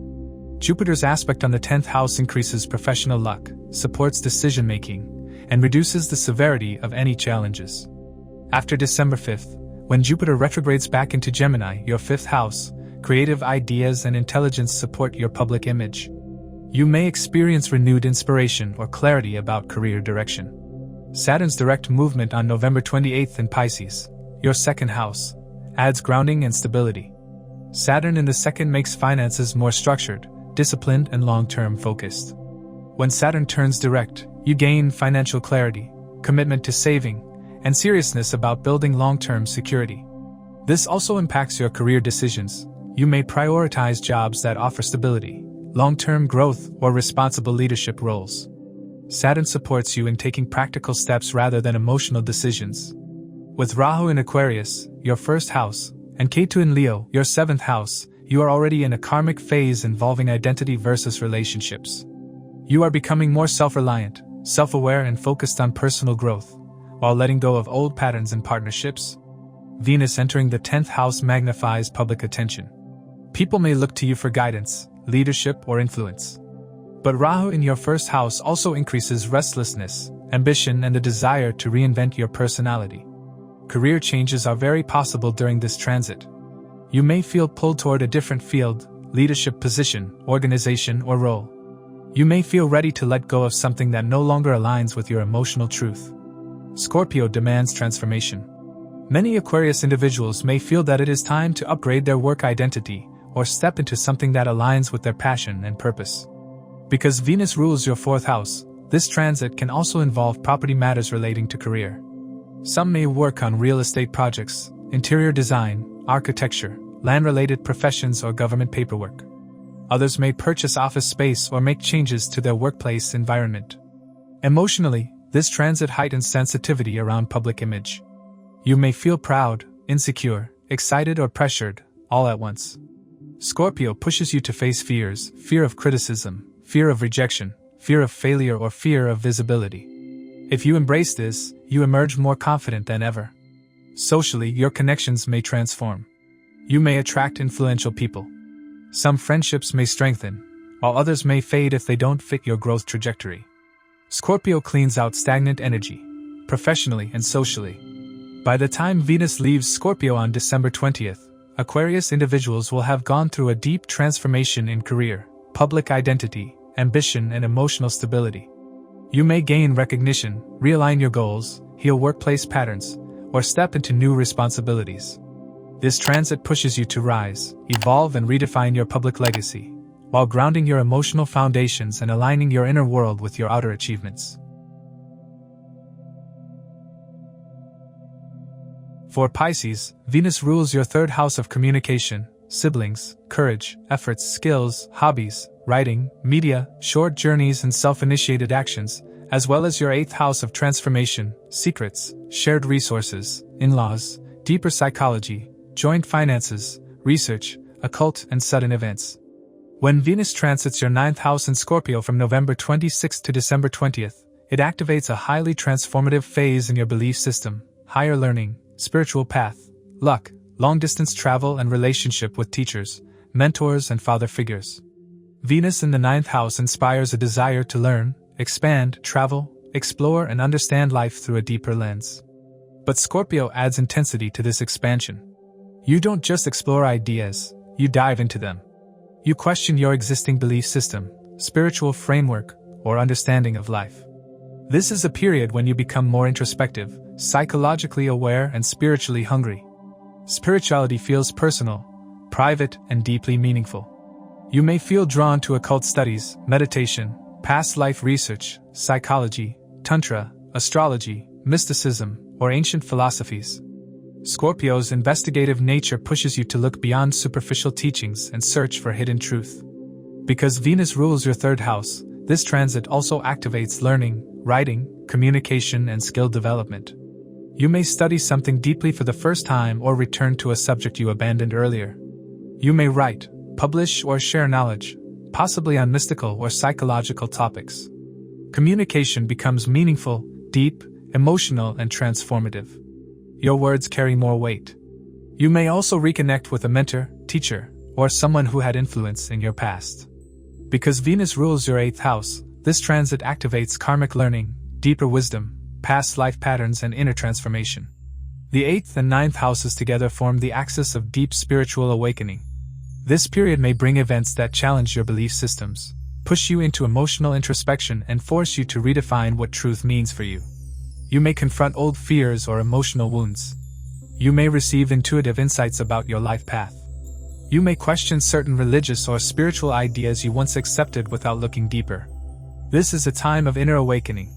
Jupiter's aspect on the 10th house increases professional luck, supports decision-making, and reduces the severity of any challenges. After December 5th, when Jupiter retrogrades back into Gemini, your 5th house, creative ideas and intelligence support your public image. You may experience renewed inspiration or clarity about career direction. Saturn's direct movement on November 28th in Pisces, your 2nd house, adds grounding and stability. Saturn in the 2nd makes finances more structured, disciplined, and long-term focused. When Saturn turns direct, you gain financial clarity, commitment to saving, and seriousness about building long-term security. This also impacts your career decisions. You may prioritize jobs that offer stability, long-term growth, or responsible leadership roles. Saturn supports you in taking practical steps rather than emotional decisions. With Rahu in Aquarius, your 1st house, and Ketu in Leo, your 7th house, you are already in a karmic phase involving identity versus relationships. You are becoming more self-reliant, self-aware, and focused on personal growth, while letting go of old patterns in partnerships. Venus entering the 10th house magnifies public attention. People may look to you for guidance, leadership, or influence. But Rahu in your 1st house also increases restlessness, ambition, and the desire to reinvent your personality. Career changes are very possible during this transit. You may feel pulled toward a different field, leadership position, organization, or role. You may feel ready to let go of something that no longer aligns with your emotional truth. Scorpio demands transformation. Many Aquarius individuals may feel that it is time to upgrade their work identity or step into something that aligns with their passion and purpose. Because Venus rules your 4th house, this transit can also involve property matters relating to career. Some may work on real estate projects, interior design, architecture, land-related professions, or government paperwork. Others may purchase office space or make changes to their workplace environment. Emotionally, this transit heightens sensitivity around public image. You may feel proud, insecure, excited, or pressured, all at once. Scorpio pushes you to face fears, fear of criticism, fear of rejection, fear of failure, or fear of visibility. If you embrace this, you emerge more confident than ever. Socially, your connections may transform. You may attract influential people. Some friendships may strengthen, while others may fade if they don't fit your growth trajectory. Scorpio cleans out stagnant energy, professionally and socially. By the time Venus leaves Scorpio on December 20th, Aquarius individuals will have gone through a deep transformation in career, public identity, ambition, and emotional stability. You may gain recognition, realign your goals, heal workplace patterns, or step into new responsibilities. This transit pushes you to rise, evolve, and redefine your public legacy, while grounding your emotional foundations and aligning your inner world with your outer achievements. For Pisces, Venus rules your 3rd house of communication, siblings, courage, efforts, skills, hobbies, writing, media, short journeys and self-initiated actions, as well as your 8th house of transformation, secrets, shared resources, in-laws, deeper psychology, joint finances, research, occult and sudden events. When Venus transits your 9th house in Scorpio from November 26th to December 20th, it activates a highly transformative phase in your belief system, higher learning, spiritual path, luck, long-distance travel and relationship with teachers, mentors and father figures. Venus in the 9th house inspires a desire to learn, expand, travel, explore and understand life through a deeper lens. But Scorpio adds intensity to this expansion. You don't just explore ideas, you dive into them. You question your existing belief system, spiritual framework, or understanding of life. This is a period when you become more introspective, psychologically aware and spiritually hungry. Spirituality feels personal, private and deeply meaningful. You may feel drawn to occult studies, meditation, past life research, psychology, tantra, astrology, mysticism, or ancient philosophies. Scorpio's investigative nature pushes you to look beyond superficial teachings and search for hidden truth. Because Venus rules your 3rd house, this transit also activates learning, writing, communication, and skill development. You may study something deeply for the first time or return to a subject you abandoned earlier. You may write, publish, or share knowledge, possibly on mystical or psychological topics. Communication becomes meaningful, deep, emotional, and transformative. Your words carry more weight. You may also reconnect with a mentor, teacher, or someone who had influence in your past. Because Venus rules your 8th house, this transit activates karmic learning, deeper wisdom, past life patterns, and inner transformation. The 8th and 9th houses together form the axis of deep spiritual awakening. This period may bring events that challenge your belief systems, push you into emotional introspection, and force you to redefine what truth means for you. You may confront old fears or emotional wounds. You may receive intuitive insights about your life path. You may question certain religious or spiritual ideas you once accepted without looking deeper. This is a time of inner awakening.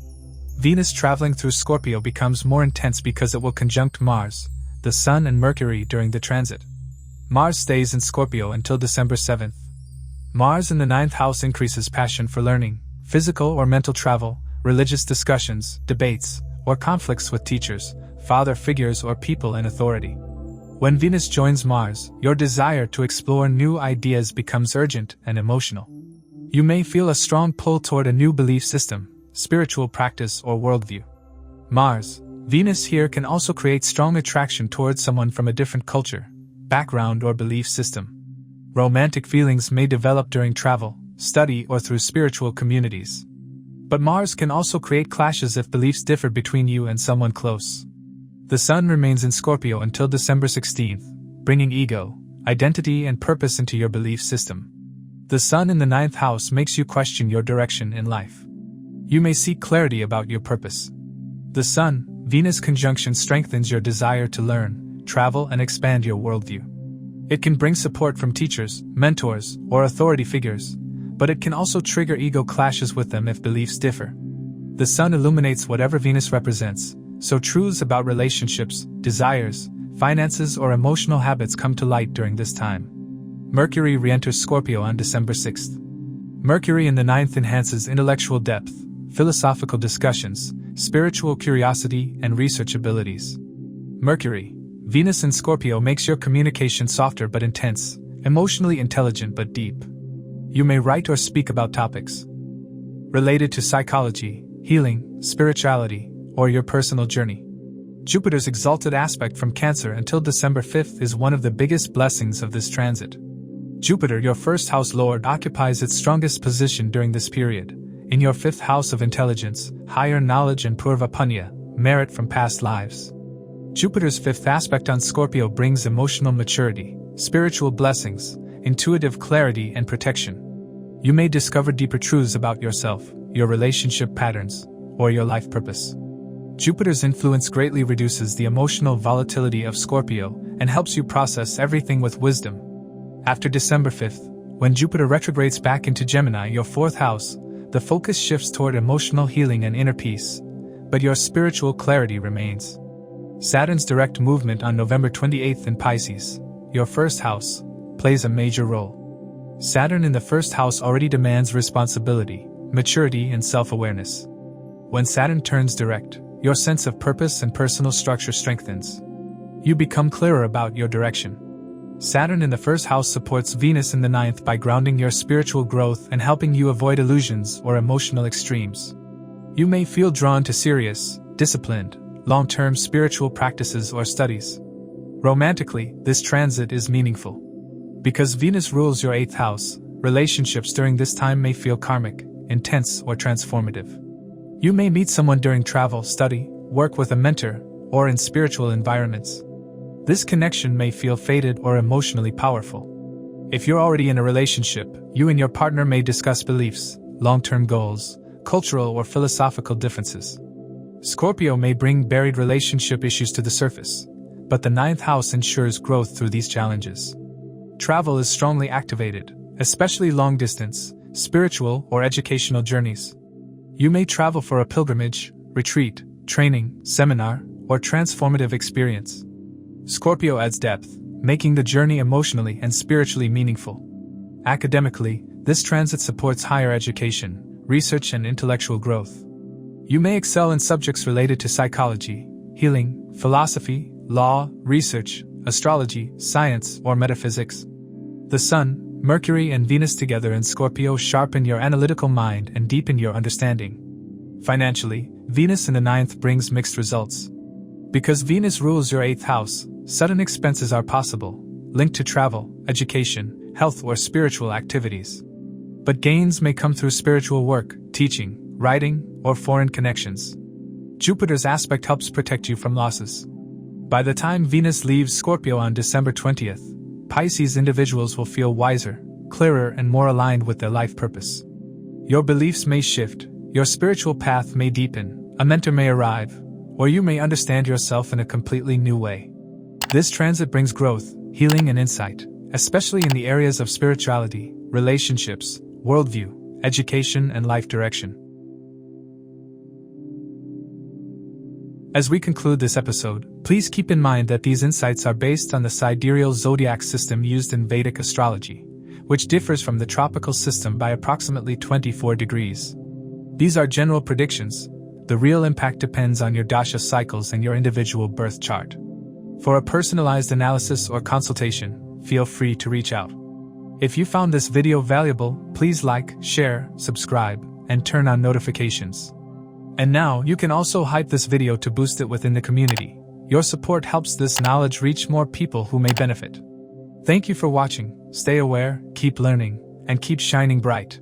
Venus traveling through Scorpio becomes more intense because it will conjunct Mars, the Sun, and Mercury during the transit. Mars stays in Scorpio until December 7th. Mars in the 9th house increases passion for learning, physical or mental travel, religious discussions, debates, or conflicts with teachers, father figures, or people in authority. When Venus joins Mars, your desire to explore new ideas becomes urgent and emotional. You may feel a strong pull toward a new belief system, spiritual practice, or worldview. Mars, Venus here can also create strong attraction towards someone from a different culture, background, or belief system. Romantic feelings may develop during travel, study, or through spiritual communities. But Mars can also create clashes if beliefs differ between you and someone close. The Sun remains in Scorpio until December 16th, bringing ego, identity, and purpose into your belief system. The Sun in the 9th house makes you question your direction in life. You may seek clarity about your purpose. The Sun, Venus conjunction strengthens your desire to learn, travel, and expand your worldview. It can bring support from teachers, mentors, or authority figures, but it can also trigger ego clashes with them if beliefs differ. The Sun illuminates whatever Venus represents, so truths about relationships, desires, finances, or emotional habits come to light during this time. Mercury re-enters Scorpio on December 6th. Mercury in the 9th enhances intellectual depth, philosophical discussions, spiritual curiosity, and research abilities. Mercury, Venus in Scorpio makes your communication softer but intense, emotionally intelligent but deep. You may write or speak about topics related to psychology, healing, spirituality, or your personal journey. Jupiter's exalted aspect from Cancer until December 5th is one of the biggest blessings of this transit. Jupiter, your 1st house lord, occupies its strongest position during this period, in your 5th house of intelligence, higher knowledge, and purva punya, merit from past lives. Jupiter's 5th aspect on Scorpio brings emotional maturity, spiritual blessings, intuitive clarity, and protection. You may discover deeper truths about yourself, your relationship patterns, or your life purpose. Jupiter's influence greatly reduces the emotional volatility of Scorpio and helps you process everything with wisdom. After December 5th, when Jupiter retrogrades back into Gemini, your 4th house, the focus shifts toward emotional healing and inner peace, but your spiritual clarity remains. Saturn's direct movement on November 28th in Pisces, your 1st house, plays a major role. Saturn in the first house already demands responsibility, maturity, and self-awareness. When Saturn turns direct, your sense of purpose and personal structure strengthens. You become clearer about your direction. Saturn in the first house supports Venus in the ninth by grounding your spiritual growth and helping you avoid illusions or emotional extremes. You may feel drawn to serious, disciplined, long-term spiritual practices or studies. Romantically, this transit is meaningful. Because Venus rules your 8th house, relationships during this time may feel karmic, intense, or transformative. You may meet someone during travel, study, work with a mentor, or in spiritual environments. This connection may feel fated or emotionally powerful. If you're already in a relationship, you and your partner may discuss beliefs, long-term goals, cultural or philosophical differences. Scorpio may bring buried relationship issues to the surface, but the 9th house ensures growth through these challenges. Travel is strongly activated, especially long-distance, spiritual or educational journeys. You may travel for a pilgrimage, retreat, training, seminar, or transformative experience. Scorpio adds depth, making the journey emotionally and spiritually meaningful. Academically, this transit supports higher education, research, and intellectual growth. You may excel in subjects related to psychology, healing, philosophy, law, research, astrology, science, or metaphysics. The Sun, Mercury, and Venus together in Scorpio sharpen your analytical mind and deepen your understanding. Financially, Venus in the 9th brings mixed results. Because Venus rules your 8th house, sudden expenses are possible, linked to travel, education, health, or spiritual activities. But gains may come through spiritual work, teaching, writing, or foreign connections. Jupiter's aspect helps protect you from losses. By the time Venus leaves Scorpio on December 20th, Pisces individuals will feel wiser, clearer, and more aligned with their life purpose. Your beliefs may shift, your spiritual path may deepen, a mentor may arrive, or you may understand yourself in a completely new way. This transit brings growth, healing, and insight, especially in the areas of spirituality, relationships, worldview, education, and life direction. As we conclude this episode, please keep in mind that these insights are based on the Sidereal Zodiac system used in Vedic astrology, which differs from the tropical system by approximately 24 degrees. These are general predictions. The real impact depends on your dasha cycles and your individual birth chart. For a personalized analysis or consultation, feel free to reach out. If you found this video valuable, please like, share, subscribe, and turn on notifications. And now, you can also hype this video to boost it within the community. Your support helps this knowledge reach more people who may benefit. Thank you for watching. Stay aware, keep learning, and keep shining bright.